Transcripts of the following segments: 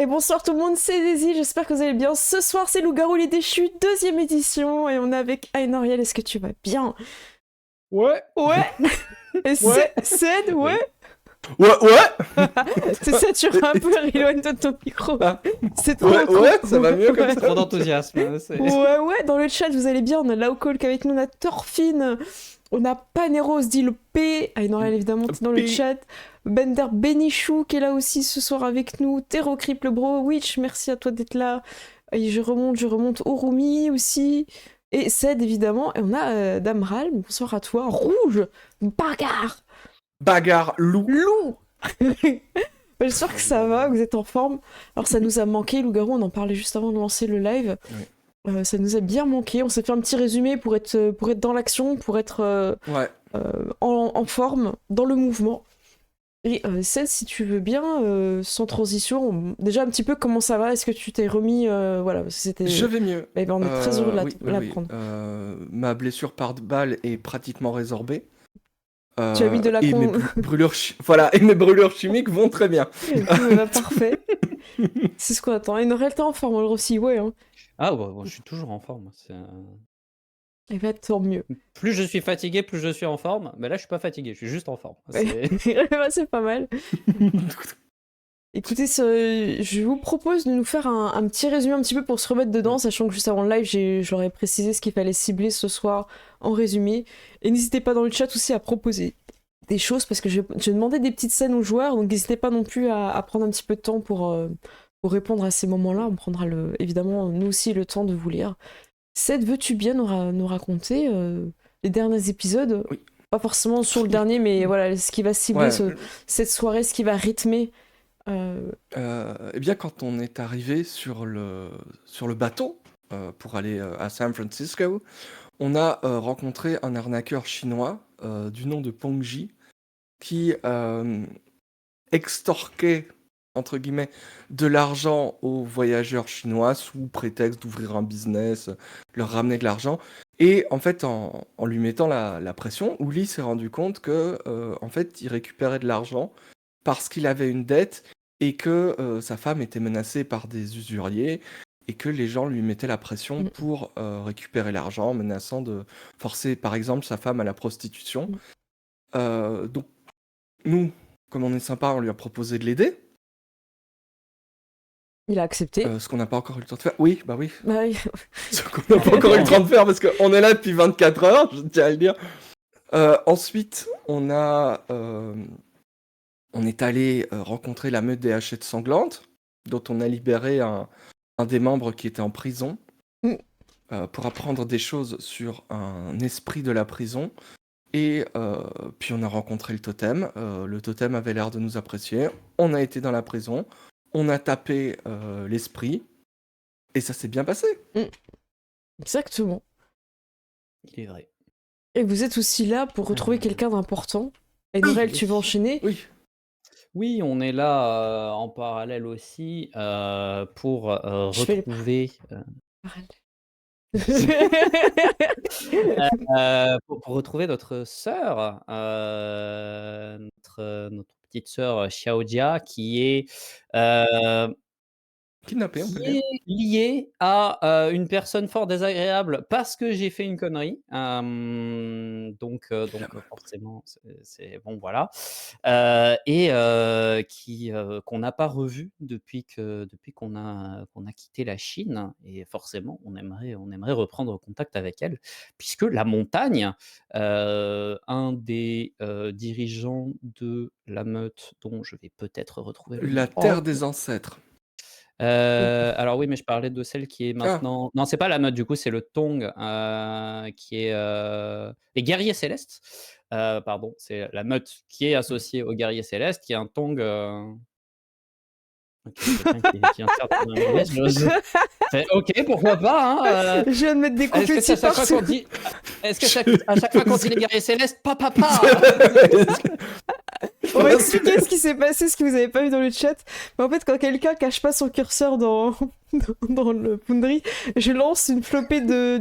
Et bonsoir tout le monde, c'est Daisy, j'espère que vous allez bien. Ce soir, c'est Loup-garou les déchus, deuxième édition, et on est avec Ainoriel, est-ce que tu vas bien? Ouais. Ouais. Et Ouais. Ced, ouais. Ouais. C'est saturé un peu, éloigne de ton micro. Ah. C'est trop Ouais, cool. ouais, ça va mieux comme Ouais. ça. Trop d'enthousiasme. Hein, Ouais, dans le chat, vous allez bien, on a Laokolk avec nous, on a Thorfinn, on a Paneros, dit le P, Ainoriel évidemment, t'es dans le P. chat, Bender Benichou qui est là aussi ce soir avec nous, Terrocrip le bro, Witch, merci à toi d'être là, et je remonte, Orumi aussi, et Ced évidemment, et on a Damral, bonsoir à toi, Rouge, Bagarre, loup. Loup. J'espère que ça va, que vous êtes en forme. Alors ça nous a manqué, Loup-garou, on en parlait juste avant de lancer le live. Oui. Ça nous a bien manqué. On s'est fait un petit résumé pour être dans l'action, pour être Ouais. en forme, dans le mouvement. Et Ced, si tu veux bien, sans transition, déjà un petit peu comment ça va? Est-ce que tu t'es remis voilà, parce que c'était... Je vais mieux. Eh ben, on est très heureux de Oui. l'apprendre. Ma blessure par balle est pratiquement résorbée. Tu as mis de la et mes brûlures voilà, et mes brûlures chimiques vont très bien. Parfait. C'est ce qu'on attend. Et Norel, t'es en forme, alors aussi, ouais. Hein. Ah, ouais, je suis toujours en forme. Eh ben, tant mieux. Plus je suis fatigué, plus je suis en forme. Mais là, je suis pas fatigué, je suis juste en forme. C'est pas mal. Écoutez, je vous propose de nous faire un petit résumé un petit peu pour se remettre dedans, sachant que juste avant le live, j'aurais précisé ce qu'il fallait cibler ce soir en résumé. Et n'hésitez pas dans le chat aussi à proposer des choses, parce que j'ai demandé des petites scènes aux joueurs, donc n'hésitez pas non plus à prendre un petit peu de temps pour répondre à ces moments-là. On prendra évidemment nous aussi le temps de vous lire. Ced, veux-tu bien nous raconter les derniers épisodes? Oui. Pas forcément sur le dernier, mais voilà, ce qui va cibler cette soirée, ce qui va rythmer. Eh bien, quand on est arrivé sur le bateau pour aller à San Francisco, on a rencontré un arnaqueur chinois du nom de Pongji qui extorquait, entre guillemets, de l'argent aux voyageurs chinois sous prétexte d'ouvrir un business, leur ramener de l'argent. Et en fait, en lui mettant la pression, Uli s'est rendu compte que en fait, il récupérait de l'argent parce qu'il avait une dette et que sa femme était menacée par des usuriers et que les gens lui mettaient la pression pour récupérer l'argent, menaçant de forcer, par exemple, sa femme à la prostitution. Donc, nous, comme on est sympa, on lui a proposé de l'aider. Il a accepté. Ce qu'on n'a pas encore eu le temps de faire. Oui, bah oui. Bah oui. Ce qu'on n'a pas encore eu le temps de faire parce qu'on est là depuis 24 heures, je tiens à le dire. Ensuite, on est allé rencontrer la meute des Hachettes Sanglantes, dont on a libéré un des membres qui était en prison, pour apprendre des choses sur un esprit de la prison. Et puis on a rencontré le totem. Le totem avait l'air de nous apprécier. On a été dans la prison. On a tapé l'esprit. Et ça s'est bien passé. Exactement. Il est vrai. Et vous êtes aussi là pour retrouver quelqu'un d'important. Et Norel, tu veux enchaîner? Oui. Oui, on est là en parallèle aussi pour retrouver... pour retrouver notre sœur, notre petite sœur Xiaojia, qui est Kidnappée, on peut le dire. liée à une personne fort désagréable parce que j'ai fait une connerie. Donc forcément, c'est bon, voilà. Et qu'on n'a pas revu depuis qu'on a quitté la Chine. Et forcément, on aimerait reprendre contact avec elle, puisque la montagne, un des dirigeants de la meute, dont je vais peut-être retrouver le La nom. terre des ancêtres. Alors oui, mais je parlais de celle qui est maintenant... Non, c'est pas la meute, du coup, c'est le Tong, qui est... les guerriers célestes. Pardon, c'est la meute qui est associée aux guerriers célestes, qui est un Tong... quelqu'un qui insère dans un langage, ok, pourquoi pas, hein, Je viens de mettre des coups de Est-ce qu'à chaque fois qu'on dit les guerriers célestes, papa On va expliquer ce qui s'est passé, ce que vous avez pas vu dans le chat. Mais en fait, quand quelqu'un cache pas son curseur dans le Foundry, je lance une flopée de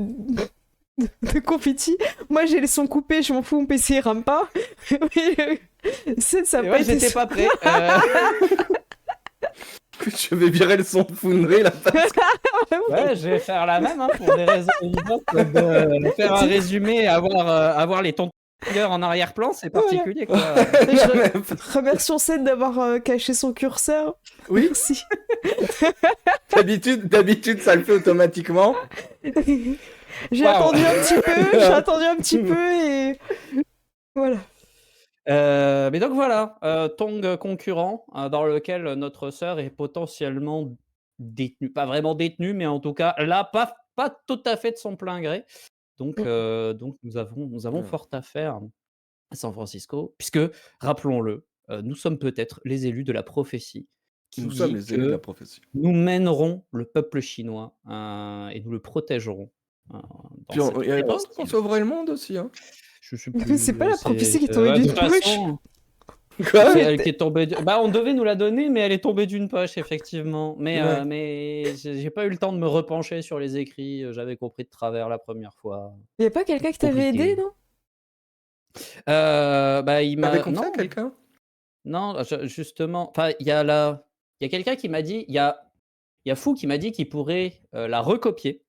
confetti. Moi, j'ai le son coupé, je m'en fous, mon PC il rame pas. Mais ça j'étais pas prêt. Je vais virer le son de Foundry là. Ouais, je vais faire la même pour des raisons évidentes. De faire un résumé, avoir les tontons en arrière-plan, c'est particulier. Quoi. Remercions Seth d'avoir caché son curseur. Oui. Merci. D'habitude, ça le fait automatiquement. J'ai attendu un petit peu et voilà. Mais donc voilà, Tong concurrent dans lequel notre sœur est potentiellement détenue, pas vraiment détenue, mais en tout cas là, pas tout à fait de son plein gré. Donc nous avons fort à faire à San Francisco, puisque, rappelons-le, nous sommes peut-être les élus de la prophétie qui Nous sommes dit les élus de la que prophétie. nous mènerons le peuple chinois et nous le protégerons. Dans Puis cette il y avait pas période qu'on sauverait le monde aussi, hein. Je sais plus. C'est pas la prophétie qui est tombée de d'une toute poche. façon, Quoi? c'est elle qui est tombée. On devait nous la donner, mais elle est tombée d'une poche, effectivement. Mais, Ouais. mais j'ai pas eu le temps de me repencher sur les écrits. J'avais compris de travers la première fois. Y a pas quelqu'un qui t'avait aidé, non? Il m'a. T'avais compris Non, quelqu'un? non, justement. Enfin, il y a quelqu'un qui m'a dit. Il y a Fou qui m'a dit qu'il pourrait la recopier.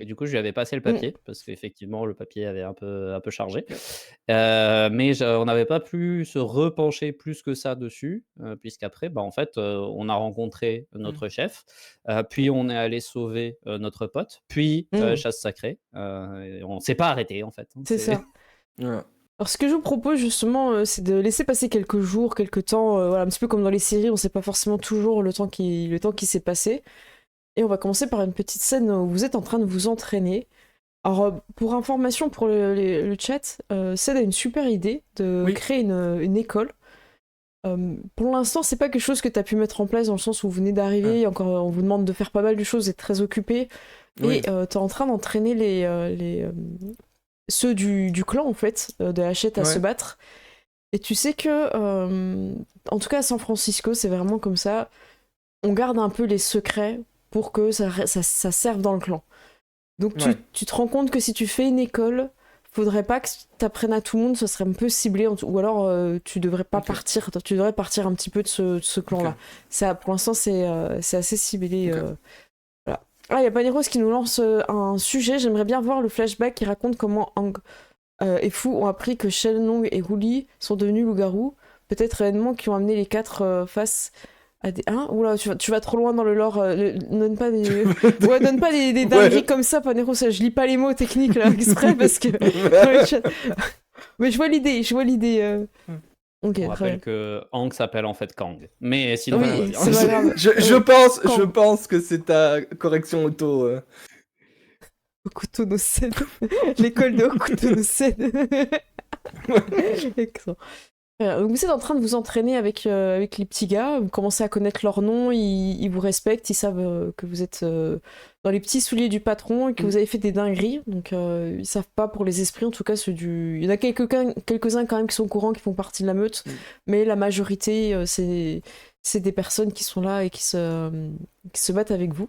Et du coup, je lui avais passé le papier, parce qu'effectivement, le papier avait un peu chargé. Mais on n'avait pas pu se repencher plus que ça dessus, puisqu'après, en fait, on a rencontré notre chef, puis on est allé sauver notre pote, puis chasse sacrée. Et on ne s'est pas arrêté, en fait. C'est ça. Ouais. Alors, ce que je vous propose, justement, c'est de laisser passer quelques jours, quelques temps, voilà, un petit peu comme dans les séries, on sait pas forcément toujours le temps qui s'est passé. Et on va commencer par une petite scène où vous êtes en train de vous entraîner. Alors, pour information pour le chat, Ced a une super idée de créer une école. Pour l'instant, c'est pas quelque chose que tu as pu mettre en place dans le sens où vous venez d'arriver, encore on vous demande de faire pas mal de choses, êtes très occupé. Et tu es en train d'entraîner ceux du clan, en fait, de Hachette à se battre. Et tu sais que, en tout cas à San Francisco, c'est vraiment comme ça. On garde un peu les secrets pour que ça serve dans le clan. Donc tu te rends compte que si tu fais une école, faudrait pas que tu apprennes à tout le monde, ça serait un peu ciblé, ou alors tu devrais pas partir, tu devrais partir un petit peu de ce clan-là. Ça, pour l'instant, c'est assez ciblé. Voilà. Ah, il y a Paneros qui nous lance un sujet, j'aimerais bien voir le flashback qui raconte comment Hang et Fu ont appris que Shenlong et Wooly sont devenus loups-garous, peut-être réellement qui ont amené les quatre face... Oula, tu vas trop loin dans le lore. Donne pas des, donne pas des dingueries comme ça, Panero. Je lis pas les mots techniques là exprès parce que. Mais je vois l'idée. Ok. On rappelle que Hang s'appelle en fait Kang. Mais sinon, oui, c'est pas grave. Je pense que c'est ta correction auto. Okuto no Sen. L'école de Okuto no Sen. Excellent. Donc vous êtes en train de vous entraîner avec les petits gars, vous commencez à connaître leur nom, ils vous respectent, ils savent que vous êtes dans les petits souliers du patron et que vous avez fait des dingueries, donc ils savent pas pour les esprits, en tout cas il y en a quelques-uns quand même qui sont au courant, qui font partie de la meute, mais la majorité c'est des personnes qui sont là et qui se battent avec vous.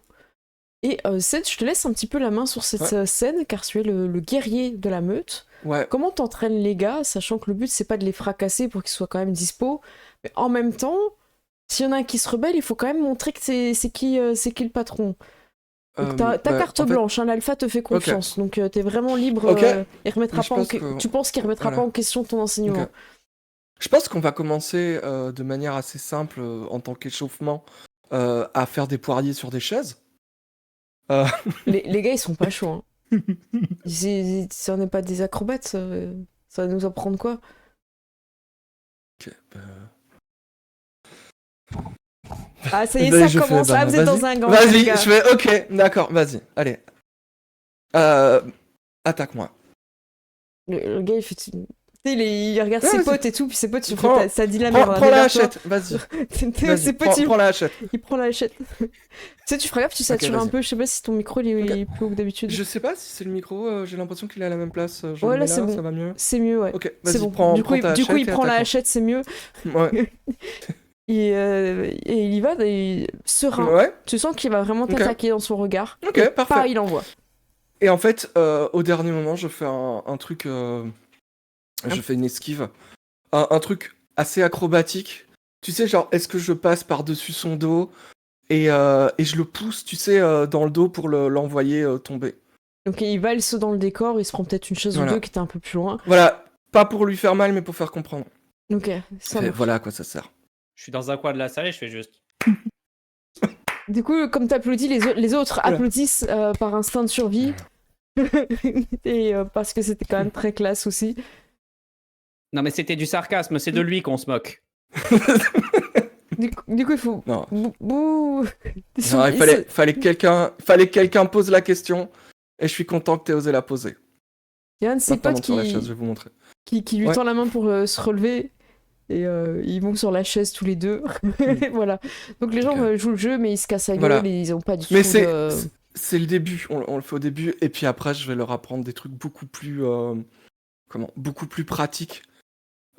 Et Seth, je te laisse un petit peu la main sur cette scène, car tu es le guerrier de la meute. Ouais. Comment t'entraînes les gars, sachant que le but c'est pas de les fracasser pour qu'ils soient quand même dispo, mais en même temps, s'il y en a un qui se rebelle, il faut quand même montrer que c'est qui le patron. Donc t'as carte blanche, l'alpha te fait confiance, donc t'es vraiment libre. Il remettra pas tu penses qu'il remettra pas en question ton enseignement. Je pense qu'on va commencer de manière assez simple en tant qu'échauffement à faire des poiriers sur des chaises. Les gars ils sont pas chauds. Hein. Si on n'est pas des acrobates, ça va nous apprendre quoi? Ah ça y est, ça commence, là vous êtes dans un gang. Vas-y, je fais ok, d'accord, vas-y, allez. Attaque-moi. Le gars il fait... il regarde ses potes et tout, puis ses potes ils font ça dit la merde. Prends la hachette, vas-y. Ses potes, prends la hachette. Il prend la hachette. Tu sais, tu feras gaffe, tu satures un peu, je sais pas si ton micro il est plus haut que d'habitude. Je sais pas si c'est le micro, j'ai l'impression qu'il est à la même place. Ouais, là c'est bon. Ça va mieux. C'est mieux, ouais. Ok, vas-y, bon. prends du coup, il prend la hachette, c'est mieux. Ouais. Et il y va serein. Ouais. Tu sens qu'il va vraiment t'attaquer dans son regard. Ok, parfait. Il envoie. Et en fait, au dernier moment, je fais un truc... Je fais une esquive. Un truc assez acrobatique. Tu sais, genre, est-ce que je passe par-dessus son dos et je le pousse, tu sais, dans le dos pour l'envoyer tomber. Donc il valse dans le décor, il se prend peut-être une chaise ou Voilà. deux qui était un peu plus loin. Voilà, pas pour lui faire mal, mais pour faire comprendre. Ok, ça marche. Voilà à quoi ça sert. Je suis dans un coin de la salle et je fais juste. Du coup, comme t'applaudis, les autres Voilà. applaudissent par instinct de survie. Et parce que c'était quand même très classe aussi. Non, mais c'était du sarcasme, c'est de lui qu'on se moque. Du coup, il faut... Non. Bouh. Non, fallait que quelqu'un pose la question, et je suis content que t'aies osé la poser. Il y a un de ses Maintenant, potes monte sur la chaise, je vais vous montrer. qui lui Ouais. tend la main pour se relever. Et ils vont sur la chaise tous les deux. Voilà. Donc les gens Ok. jouent le jeu, mais ils se cassent la gueule Voilà. et ils ont pas du Mais tout c'est le début, on le fait au début, et puis après, je vais leur apprendre des trucs beaucoup plus, beaucoup plus pratiques,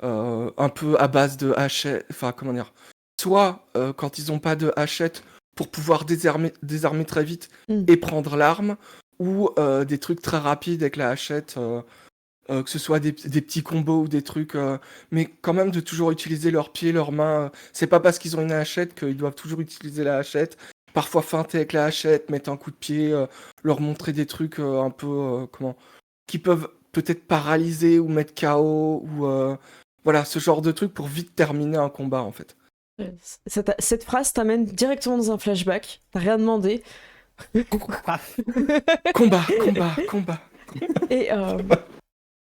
un peu à base de hachette, enfin, comment dire, soit quand ils ont pas de hachette pour pouvoir désarmer très vite et prendre l'arme, ou des trucs très rapides avec la hachette, que ce soit des petits combos ou des trucs, mais quand même de toujours utiliser leurs pieds, leurs mains. C'est pas parce qu'ils ont une hachette qu'ils doivent toujours utiliser la hachette. Parfois feinter avec la hachette, mettre un coup de pied, leur montrer des trucs un peu qui peuvent peut-être paralyser ou mettre KO ou voilà, ce genre de trucs pour vite terminer un combat en fait. Cette phrase t'amène directement dans un flashback. T'as rien demandé. Combat. Et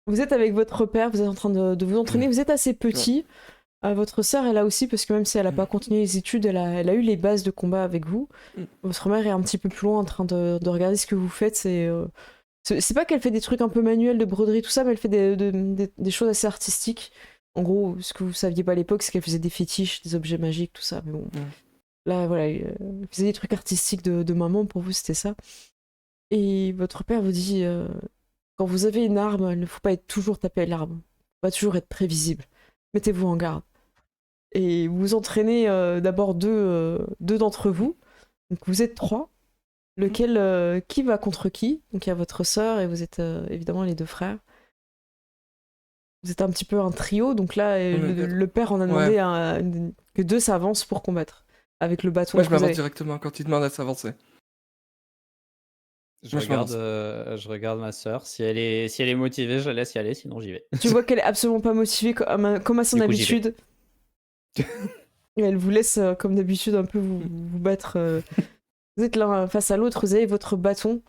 vous êtes avec votre père, vous êtes en train de vous entraîner, vous êtes assez petit. Votre sœur est là aussi, parce que même si elle n'a pas continué les études, elle a eu les bases de combat avec vous. Votre mère est un petit peu plus loin en train de regarder ce que vous faites. C'est pas qu'elle fait des trucs un peu manuels de broderie, tout ça, mais elle fait des choses assez artistiques. En gros, ce que vous saviez pas à l'époque, c'est qu'elle faisait des fétiches, des objets magiques, tout ça. Mais bon, là, voilà, elle faisait des trucs artistiques de maman, pour vous, c'était ça. Et votre père vous dit, quand vous avez une arme, il ne faut pas être toujours tapé à l'arme. Il ne faut pas toujours être prévisible. Mettez-vous en garde. Et vous entraînez d'abord deux d'entre vous. Donc vous êtes 3. Lequel, qui va contre qui? Donc il y a votre sœur et vous êtes évidemment les 2 frères. Vous êtes un petit peu un trio, donc là, le père en a demandé que 2 s'avancent pour combattre. Avec le bâton Moi, que je vous m'avance avez. directement quand il demande à s'avancer. Je Moi, je regarde ma sœur. Si elle est motivée, je la laisse y aller, sinon j'y vais. Tu vois qu'elle est absolument pas motivée comme à son Du coup, j'y vais. habitude. Et elle vous laisse, comme d'habitude, un peu vous battre. Vous êtes l'un face à l'autre, vous avez votre bâton.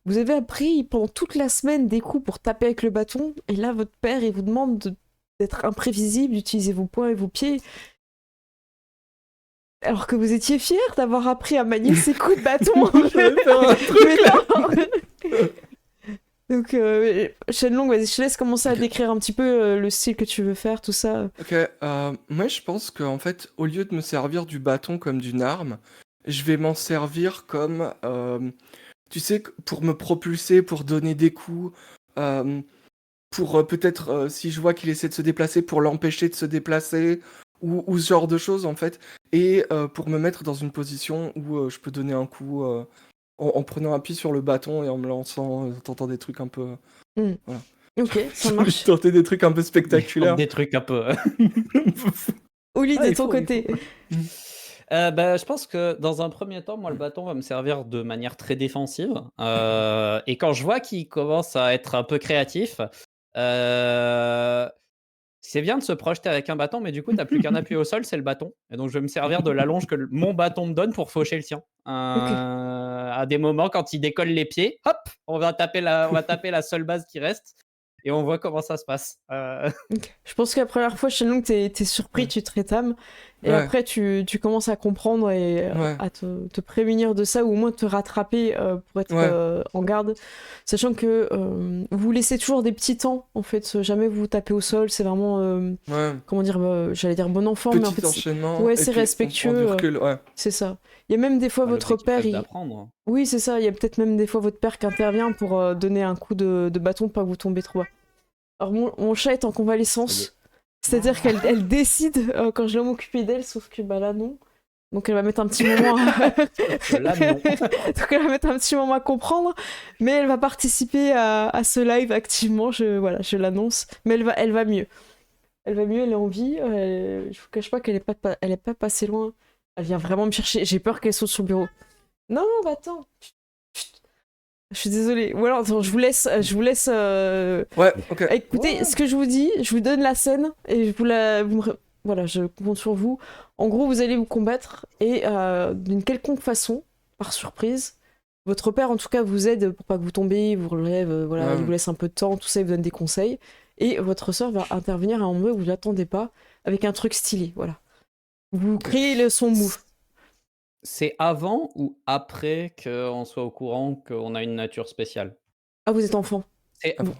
Vous avez appris pendant toute la semaine des coups pour taper avec le bâton. Et là, votre père, il vous demande d'être imprévisible, d'utiliser vos poings et vos pieds. Alors que vous étiez fier d'avoir appris à manier ces coups de bâton. Donc, Shenlong, vas-y, je te laisse commencer à décrire un petit peu le style que tu veux faire, tout ça. Ok, moi je pense qu'en fait, au lieu de me servir du bâton comme d'une arme, je vais m'en servir comme, tu sais, pour me propulser, pour donner des coups, pour peut-être, si je vois qu'il essaie de se déplacer, pour l'empêcher de se déplacer, ou ce genre de choses en fait, et pour me mettre dans une position où je peux donner un coup en prenant appui sur le bâton et en me lançant, tentant des trucs un peu... Voilà. Ok, ça J'ai envie marche. de tenter des trucs un peu spectaculaires. Des trucs un peu. Oli, de il ton faut. côté. Je pense que dans un premier temps, moi, le bâton va me servir de manière très défensive. Et quand je vois qu'il commence à être un peu créatif, c'est bien de se projeter avec un bâton, mais du coup, tu n'as plus qu'un appui au sol, c'est le bâton. Et donc, je vais me servir de l'allonge que mon bâton me donne pour faucher le sien. À des moments, quand il décolle les pieds, hop, on va taper la seule base qui reste. Et on voit comment ça se passe. Je pense que la première fois, Shenlong, t'es surpris, tu te rétames. Et Ouais. après, tu commences à comprendre et à te prémunir de ça, ou au moins te rattraper pour être en garde. Sachant que vous laissez toujours des petits temps, en fait. Jamais vous tapez au sol. C'est vraiment, comment dire, j'allais dire bon enfant, mais en fait, enchaînement. ouais, et c'est puis respectueux. on prend du recul, ouais. C'est ça. Il y a même des fois votre père... d'apprendre. Oui, c'est ça. Il y a peut-être même des fois votre père qui intervient pour donner un coup de bâton pour pas que vous tombez trop bas. Alors mon chat est en convalescence, c'est-à-dire qu'elle décide quand je vais m'occuper d'elle, sauf que bah là non. Donc elle va mettre un petit moment Là, non. Donc elle va mettre un petit moment à comprendre, mais elle va participer à ce live activement, je l'annonce. Mais elle va mieux. Elle va mieux, elle est en vie. Je vous cache pas qu'elle est pas passée loin Elle vient vraiment me chercher. J'ai peur qu'elle saute sur le bureau. Non, non, bah attends. Chut. Je suis désolée. Ou alors, attends, je vous laisse. Ouais, ok. Écoutez, Ouais. ce que je vous dis, je vous donne la scène et voilà, je compte sur vous. En gros, vous allez vous combattre et d'une quelconque façon, par surprise, votre père en tout cas vous aide pour pas que vous tombiez, il vous relève, voilà, il vous Ouais. laisse un peu de temps, tout ça, il vous donne des conseils. Et votre sœur va intervenir à un moment où vous l'attendez pas, avec un truc stylé, voilà. Vous Ok. créez son move. C'est avant ou après qu'on soit au courant qu'on a une nature spéciale? Ah, vous êtes enfant. C'est Vous-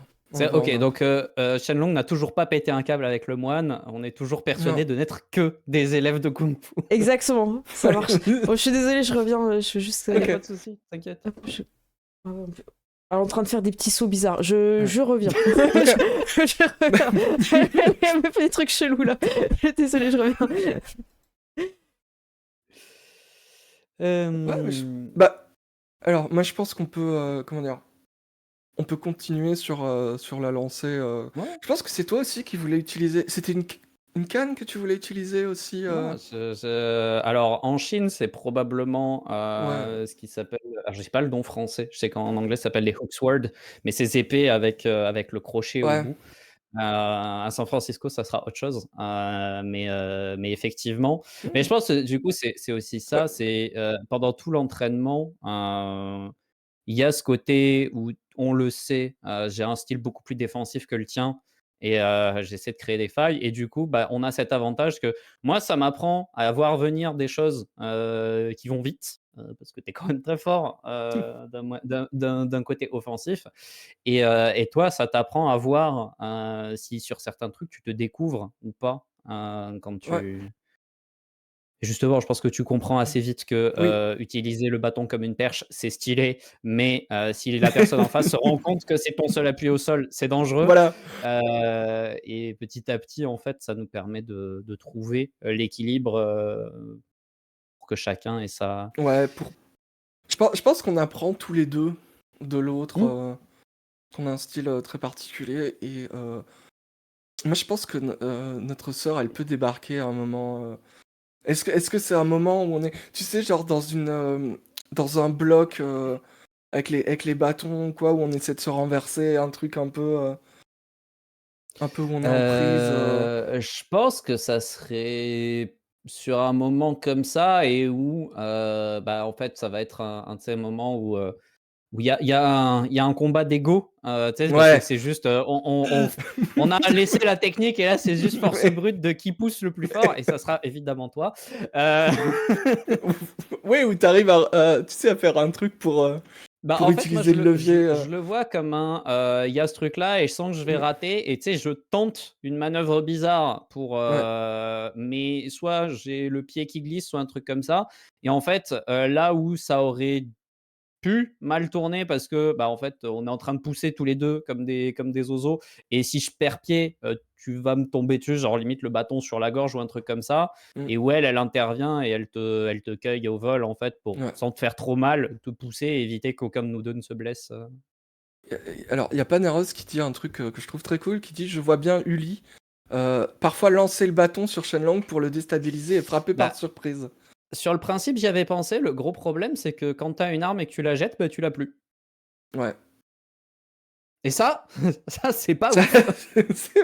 OK, donc Shenlong n'a toujours pas pété un câble avec le moine. On est toujours persuadé Non. de n'être que des élèves de Kung Fu. Exactement, ça marche. Bon, je suis désolée, je reviens, je veux juste... Il y a Ok. pas de souci, t'inquiète. hop, ah ouais, elle est en train de faire des petits sauts bizarres. Je reviens. Ok. je reviens. Elle me fait des trucs chelous là. Désolée, je reviens. Ouais, mais Hem, bah, alors, moi, je pense qu'on peut, comment dire, on peut continuer sur la lancée. ouais. Je pense que c'est toi aussi qui voulais utiliser. C'était une canne que tu voulais utiliser aussi. Non, alors en Chine, c'est probablement, Ouais, ce qui s'appelle alors je sais pas le nom français, je sais qu'en anglais ça s'appelle les hook swords, mais ces épées avec le crochet au ouais, bout. À San Francisco, ça sera autre chose, mais effectivement mais je mmh, pense que du coup, c'est aussi ouais, ça, pendant tout l'entraînement, il y a ce côté où on le sait, j'ai un style beaucoup plus défensif que le tien et j'essaie de créer des failles et du coup, bah, on a cet avantage que moi, ça m'apprend à voir venir des choses, qui vont vite, parce que tu es quand même très fort, d'un côté offensif et toi, ça t'apprend à voir, si sur certains trucs tu te découvres ou pas, quand ouais, tu justement, je pense que tu comprends assez vite que, oui, utiliser le bâton comme une perche, c'est stylé, mais si la personne en face se rend compte que c'est ton seul appui au sol, c'est dangereux, voilà, et petit à petit, en fait, ça nous permet de trouver, l'équilibre, pour que chacun ait sa ouais, je pense qu'on apprend tous les deux de l'autre, mmh. qu'on a un style très particulier et moi, je pense que notre sœur, elle peut débarquer à un moment. Est-ce que c'est un moment où on est, tu sais, genre dans un bloc avec les bâtons, quoi, où on essaie de se renverser, un peu où on est en prise. Je pense que ça serait sur un moment comme ça et où, bah, en fait, ça va être un de ces moments où il y a un combat d'ego, tu sais? Parce que Ouais. c'est juste, on a laissé la technique et là, c'est juste force Ouais. brute de qui pousse le plus fort et ça sera évidemment toi. Heu, Oui, où t'arrives tu sais, à faire un truc pour, euh, Bah, pour en fait, moi, utiliser le levier. je le vois comme il y a ce truc-là et je sens que je vais Mm, rater et tu sais, je tente une manœuvre bizarre ouais. mais soit j'ai le pied qui glisse, soit un truc comme ça et en fait, là où ça aurait pu mal tourner parce que, bah, en fait, on est en train de pousser tous les 2 comme des zozos et si je perds pied, tu vas me tomber dessus, genre limite le bâton sur la gorge ou un truc comme ça Mm, et où elle intervient et elle te cueille au vol, en fait, pour ouais. sans te faire trop mal, te pousser et éviter qu'aucun de nous 2 ne se blesse. Alors, il y a Paneros qui dit un truc que je trouve très cool, qui dit: «Je vois bien Uli, parfois lancer le bâton sur Shenlong pour le déstabiliser et frapper par Bah, surprise». sur le principe, j'y avais pensé. Le gros problème, c'est que quand tu as une arme et que tu la jettes, bah, tu l'as plus Ouais. et ça, ça, c'est pas Ça ouf. c'est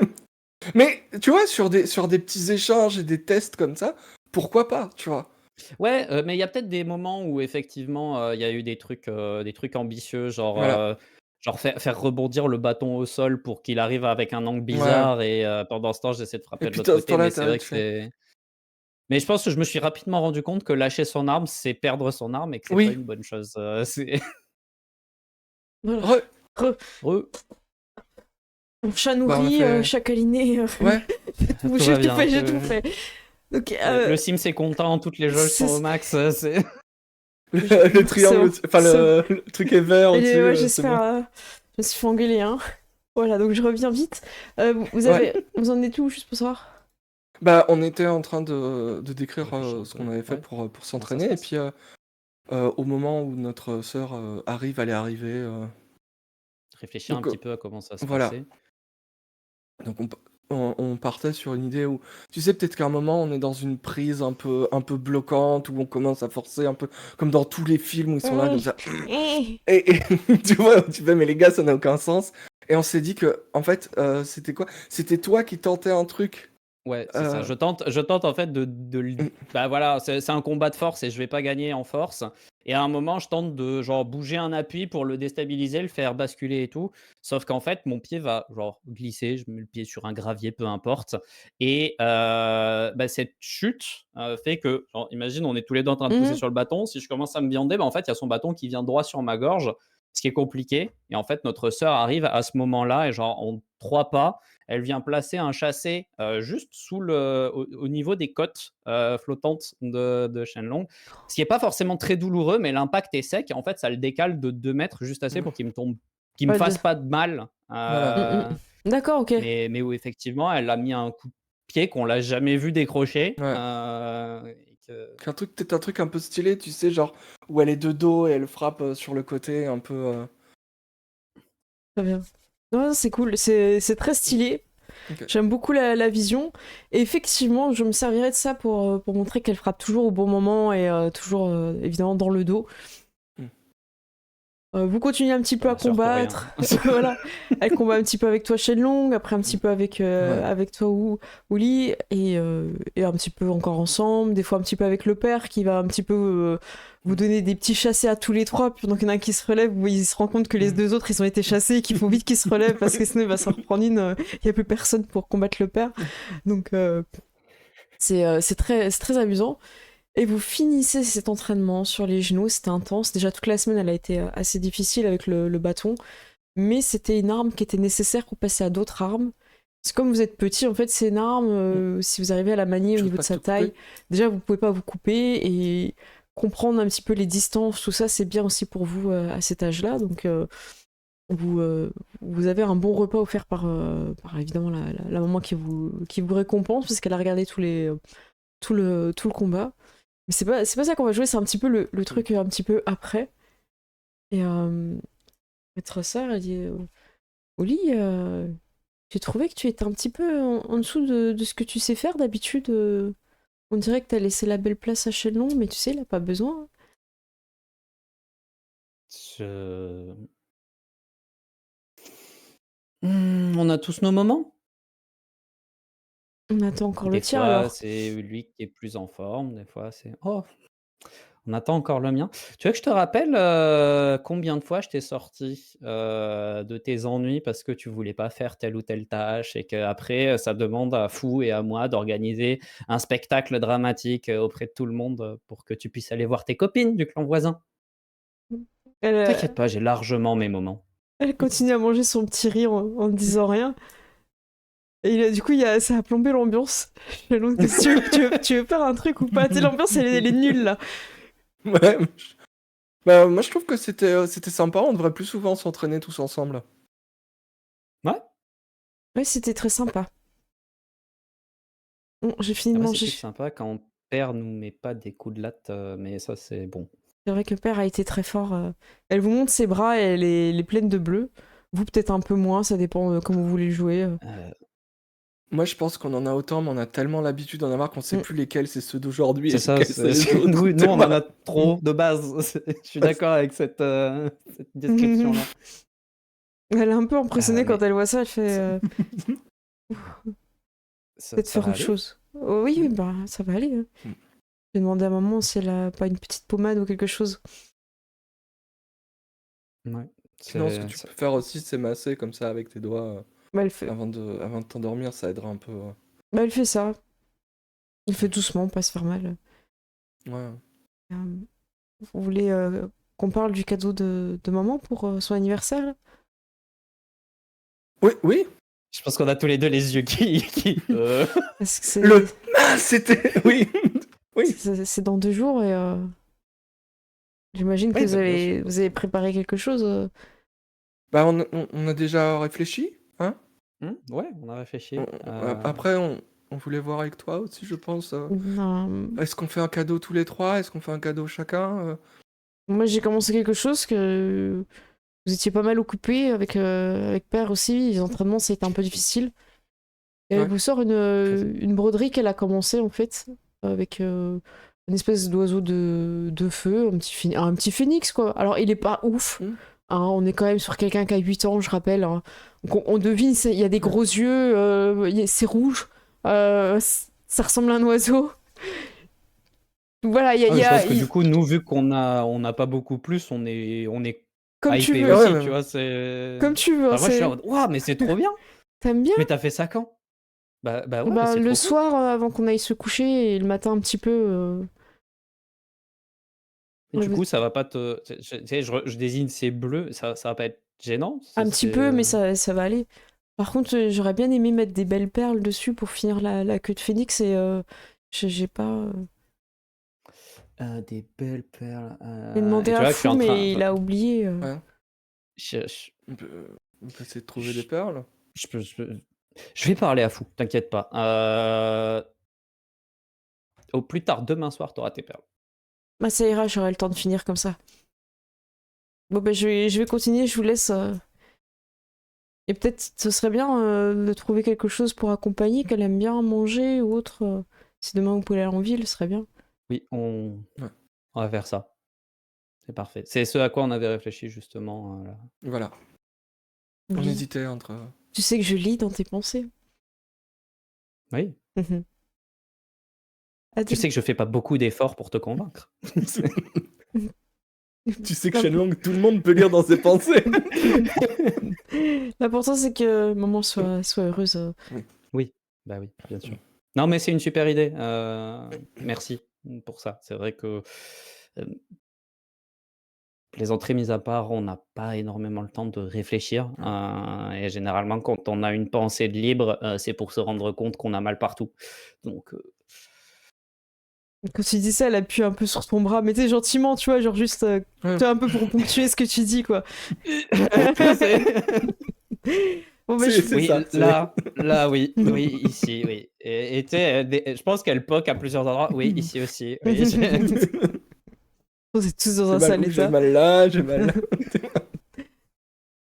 mais tu vois, sur des petits échanges et des tests comme ça, pourquoi pas, tu vois? Ouais, mais il y a peut-être des moments où effectivement, il y a eu des trucs ambitieux, genre, Voilà. faire rebondir le bâton au sol pour qu'il arrive avec un angle Ouais. bizarre et pendant ce temps, j'essaie de Et frapper de puis l'autre dans ce côté, mais temps-là, c'est vrai tu que fais: mais je pense que je me suis rapidement rendu compte que lâcher son arme, c'est perdre son arme et que c'est pas «Oui, une bonne chose, c'est Voilà. re». Re Mon chat Bah, on a nourri, fait chat câliné, ouais, tout j'ai va tout bien, fait, j'ai tout fait. Donc, le Sims est content, toutes les jauges sont au c'est max, c'est le c'est triangle bon, au enfin c'est bon. le truc est vert Et au-dessus, ouais, c'est bon. j'espère. Je me suis fait engueuler, hein. Voilà, donc je reviens vite. Ouais. Vous en êtes où, juste pour savoir? Bah, on était en train de décrire, réfléchis un ce peu, qu'on avait fait ouais, pour comment ça se s'entraîner et passe? puis, au moment où notre sœur, allait arriver, Réfléchir un donc, petit peu à comment ça se voilà. passait. Donc on partait sur une idée où, tu sais, peut-être qu'à un moment, on est dans une prise un peu bloquante, où on commence à forcer un peu, comme dans tous les films où ils sont là comme ça. Et tu vois, tu fais, mais les gars, ça n'a aucun sens. Et on s'est dit que, en fait, c'était quoi? C'était toi qui tentais un truc. Ouais, c'est ça. euh, Je tente en fait bah voilà, c'est un combat de force et je vais pas gagner en force. Et à un moment, je tente de genre bouger un appui pour le déstabiliser, le faire basculer et tout. Sauf qu'en fait, mon pied va genre glisser, je mets le pied sur un gravier, peu importe. Et bah, cette chute fait que, genre, imagine, on est tous les deux en train de pousser Mhm. sur le bâton. Si je commence à me viander, bah, en fait, il y a son bâton qui vient droit sur ma gorge, ce qui est compliqué. Et en fait, notre sœur arrive à ce moment-là et genre en 3 pas, elle vient placer un chassé juste au niveau des côtes flottantes de Shenlong. Ce qui n'est pas forcément très douloureux, mais l'impact est sec. Et en fait, ça le décale de 2 mètres juste assez pour qu'il me Ouais, fasse pas de mal. Voilà. D'accord, ok. Mais où effectivement, elle a mis un coup de pied qu'on l'a jamais vu décrocher. Ouais. Peut-être un truc un peu stylé, tu sais, genre, où elle est de dos et elle frappe sur le côté, un peu. Très bien. Ouais, c'est cool, c'est très stylé. Ok. J'aime beaucoup la vision. Et effectivement, je me servirais de ça pour montrer qu'elle frappe toujours au bon moment et toujours évidemment dans le dos. Mm. Vous continuez un petit peu à Ma sœur pour rien. combattre. Voilà. Elle combat un petit peu avec toi Shenlong, après un petit peu avec, Ouais. avec toi Uli, et un petit peu encore ensemble. Des fois un petit peu avec le père qui va un petit peu vous donner des petits chassés à tous les trois. Puis donc il y en a un qui se relève, il se rend compte que les deux autres ils ont été chassés et qu'il faut vite qu'ils se relèvent parce que sinon il va s'en reprendre une. Il n'y a plus personne pour combattre le père. Donc c'est très amusant. Et vous finissez cet entraînement sur les genoux, c'était intense. Déjà toute la semaine elle a été assez difficile avec le bâton, mais c'était une arme qui était nécessaire pour passer à d'autres armes. Parce que comme vous êtes petit, en fait c'est une arme, si vous arrivez à la manier au Tu veux niveau pas de sa te couper? taille, déjà vous pouvez pas vous couper, et comprendre un petit peu les distances, tout ça c'est bien aussi pour vous à cet âge-là. Donc vous, vous avez un bon repas offert par évidemment la maman qui vous récompense parce qu'elle a regardé tout le combat. Mais c'est pas ça qu'on va jouer, c'est un petit peu le truc un petit peu après. Et votre sœur, elle dit Oli, j'ai trouvé que tu étais un petit peu en dessous de ce que tu sais faire d'habitude. On dirait que t'as laissé la belle place à Shenlong, mais tu sais, il a pas besoin. Je- On a tous nos moments. On attend encore le Des tien fois, alors. c'est lui qui est plus en forme. Des fois, c'est oh, on attend encore le mien. Tu veux que je te rappelle combien de fois je t'ai sorti de tes ennuis parce que tu voulais pas faire telle ou telle tâche et qu'après, ça demande à Fou et à moi d'organiser un spectacle dramatique auprès de tout le monde pour que tu puisses aller voir tes copines du clan voisin. Elle, T'inquiète pas, j'ai largement mes moments. elle continue à manger son petit riz en ne disant rien. Et du coup, ça a plombé l'ambiance. Shenlong, tu veux faire un truc ou pas? Tu sais, l'ambiance, elle est nulle là. Ouais. Bah, moi, je trouve que c'était sympa. On devrait plus souvent s'entraîner tous ensemble. Ouais, Ouais, c'était très sympa. Bon, j'ai fini de ouais, c'est manger. plus sympa quand père nous met pas des coups de latte, mais ça c'est bon. C'est vrai que Père a été très fort. Elle vous montre ses bras et elle est pleine de bleu. Vous, peut-être un peu moins, ça dépend comment vous voulez le jouer. Moi, je pense qu'on en a autant, mais on a tellement l'habitude d'en avoir qu'on sait Mm. plus lesquels c'est ceux d'aujourd'hui et C'est ça, lesquels c'est les autres. nous on en a Tu trop de base. Je suis d'accord avec cette description-là. Elle est un peu impressionnée quand Mais elle voit ça. Elle fait peut-être ça faire va autre aller. chose. Oh, oui, oui, bah ça va aller. Hein. Mm. J'ai demandé à maman si elle a pas une petite pommade ou quelque chose. Ouais, Sinon, ce que c'est tu peux faire aussi, c'est masser comme ça avec tes doigts Bah elle fait, avant de t'endormir, ça aidera un peu. bah, elle fait ça. Elle fait doucement, pas se faire mal. Ouais. Euh, Vous voulez qu'on parle du cadeau de maman pour son anniversaire là? Oui, oui. Je pense qu'on a tous les deux les yeux qui Parce que C'était. Oui. Oui. c'est dans 2 jours et j'imagine que Oui, bah, bien sûr. vous avez préparé quelque chose. Bah, on a déjà réfléchi, hein. Ouais, on a réfléchi. Après, on voulait voir avec toi aussi, je pense. Non, Est-ce qu'on fait un cadeau tous les trois? Est-ce qu'on fait un cadeau chacun? moi j'ai commencé quelque chose que vous étiez pas mal occupé avec Père aussi. Les entraînements, ça a été un peu difficile. Et elle Ouais. vous sort une broderie qu'elle a commencé en fait, avec une espèce d'oiseau de feu, un petit phénix quoi. Alors il est pas ouf, Mm. hein, on est quand même sur quelqu'un qui a 8 ans, je rappelle. Hein. Donc on devine, il y a des Ouais. gros yeux, c'est rouge, ça ressemble à un oiseau. Voilà, Ah, mais je pense que du coup, nous, vu qu'on n'a pas beaucoup plus, on est comme tu hypé veux, aussi, Ouais, tu ouais. vois. C'est. comme tu veux. Hein, Enfin, moi, je suis là en mode, waouh, mais c'est trop bien! T'aimes bien? Mais t'as fait ça quand? Bah ouais, mais Bah, c'est le trop cool. soir avant qu'on aille se coucher et le matin un petit peu. Et du coup, ça va pas te. Tu sais, je désigne ces bleus, ça va pas être gênant? Un petit peu, mais ça va aller. Par contre, j'aurais bien aimé mettre des belles perles dessus pour finir la queue de phénix et j'ai pas. Des belles perles. J'ai demandé Et tu à vois que je suis Fou, en train. mais il a oublié. Ouais. Je, je- On peut essayer de trouver des perles. je vais parler à Fou, t'inquiète pas. Au plus tard, demain soir, t'auras tes perles. Bah, ça ira, j'aurai le temps de finir comme ça. Bon, bah, je vais continuer, je vous laisse. Et peut-être ce serait bien de trouver quelque chose pour accompagner, qu'elle aime bien manger ou autre. Si demain vous pouvez aller en ville, ce serait bien. Oui, on Ouais. va faire ça. C'est parfait. C'est ce à quoi on avait réfléchi justement. Là. Voilà. On Lis. hésitait entre. Tu sais que je lis dans tes pensées. Oui. Mhm. Tu sais que je fais pas beaucoup d'efforts pour te convaincre. Tu sais que Shenlong, tout le monde peut lire dans ses pensées. L'important c'est que maman soit heureuse. Oui, bah oui, bien sûr. Non, mais c'est une super idée. Merci pour ça. C'est vrai que les entrées mises à part, on n'a pas énormément le temps de réfléchir. Et généralement, quand on a une pensée de libre, c'est pour se rendre compte qu'on a mal partout. Donc, Quand tu dis ça, elle appuie un peu sur ton bras, mais t'es gentiment, tu vois, genre juste Ouais. tu vois, un peu pour ponctuer ce que tu dis, quoi. Bon, bah, C'est oui, ça, c'est- là, oui, oui, ici, oui. Et tu sais, je pense qu'elle poque à plusieurs endroits. Oui, ici aussi. Oui, On est tous dans J'ai un mal sale où, j'ai état. mal là, j'ai mal là.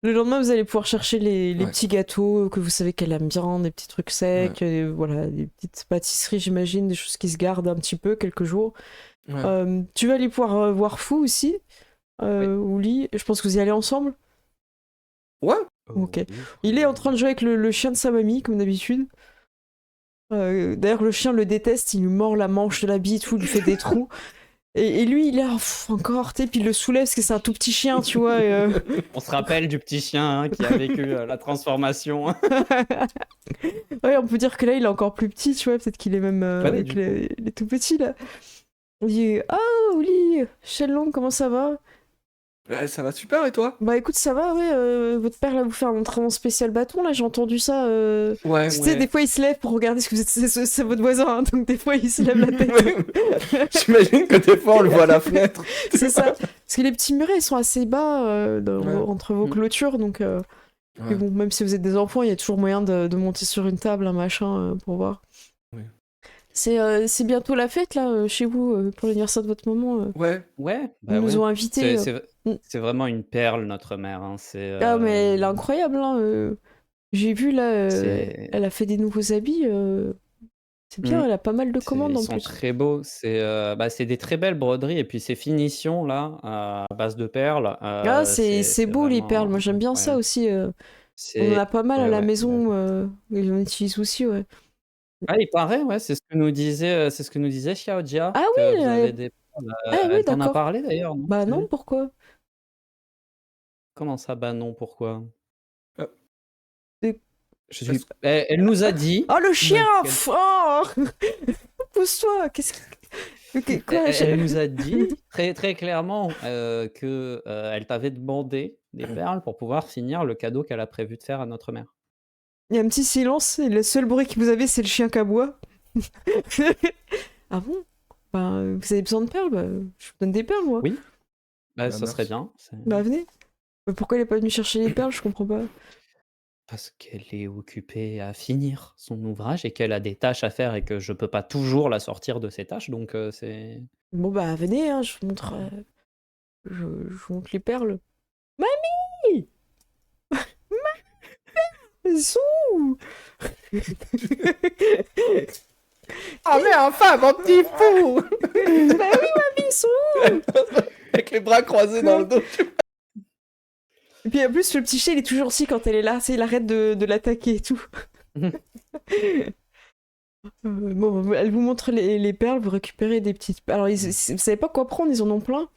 Le lendemain, vous allez pouvoir chercher les Ouais. petits gâteaux que vous savez qu'elle aime bien, des petits trucs secs, voilà, des petites pâtisseries, j'imagine, des choses qui se gardent un petit peu, quelques jours. Ouais. Tu vas aller pouvoir voir Fou aussi, ou Lee. Je pense que vous y allez ensemble. Ouais. Ok. Il est en train de jouer avec le chien de sa mamie, comme d'habitude. D'ailleurs, le chien le déteste, il lui mord la manche de l'habit et tout, il lui fait des trous. Et lui, il est là, encore, tu sais, puis il le soulève parce que c'est un tout petit chien, tu vois. On se rappelle du petit chien qui a vécu la transformation. Ouais, on peut dire que là, il est encore plus petit, tu vois. Peut-être qu'il est même Ouais, avec du coup. les tout petits, là. On dit ah, Oli, Shenlong, comment ça va? Ouais, ça va super et toi? Bah écoute, ça va, ouais. Votre père, là, vous fait un entraînement spécial bâton, là, j'ai entendu ça. Ouais. Tu sais, des fois, il se lève pour regarder ce que vous êtes. C'est votre voisin, hein, donc des fois, il se lève la tête. J'imagine que des fois on le voit à la fenêtre. C'est ça. Parce que les petits murets, ils sont assez bas entre vos clôtures, donc. Mais Ouais. bon, même si vous êtes des enfants, il y a toujours moyen de monter sur une table, un machin, pour voir. Oui. C'est bientôt la fête, là, chez vous, pour l'anniversaire de votre maman. Ouais. Ouais, bah Ils nous ouais. ont invités. C'est vraiment une perle, notre mère. Hein. Ah, mais elle est incroyable, hein. J'ai vu, là, C'est- elle a fait des nouveaux habits. C'est bien, elle a pas mal de commandes Ils en sont plus. très beaux. C'est des très belles broderies. Et puis ces finitions, là, à base de perles. Ah, c'est beau, les vraiment perles. Moi, j'aime bien ça incroyable. aussi. On en C'est- a pas mal à ouais, la ouais. maison, et on utilise aussi, ouais. Ah, il paraît, ouais, c'est ce que nous disait Xiao Jia, Ah que oui, vous avez des perles. ah oui, Elle t'en a d'accord. parlé d'ailleurs, non? Bah non, pourquoi? Comment ça, bah non, pourquoi? Euh, Elle nous a dit. Oh, le chien! qu'elle- Oh pousse-toi! Qu'est-ce que. Quoi? Elle nous a dit très, très clairement que elle t'avait demandé des perles pour pouvoir finir le cadeau qu'elle a prévu de faire à notre mère. Il y a un petit silence, et le seul bruit que vous avez, c'est le chien qui aboie. Ah bon? Bah, vous avez besoin de perles? Bah, je vous donne des perles, moi. Oui. Bah, Bah, ça serait merci. bien. Bah, venez. Mais pourquoi il est pas venu chercher les perles? Je comprends pas. Parce qu'elle est occupée à finir son ouvrage et qu'elle a des tâches à faire et que je peux pas toujours la sortir de ses tâches, donc c'est. Bon, bah, venez, hein, je vous montre. Je vous montre les perles. Mamie! Elles sont où? Ah mais enfin, mon petit fou. Bah oui, mamie, ils sont où? Avec les bras croisés dans le dos. Et puis en plus, le petit chat, il est toujours aussi quand elle est là, il arrête de l'attaquer et tout. Bon, elle vous montre les perles, vous récupérez des petites... Alors, vous savez pas quoi prendre, ils en ont plein.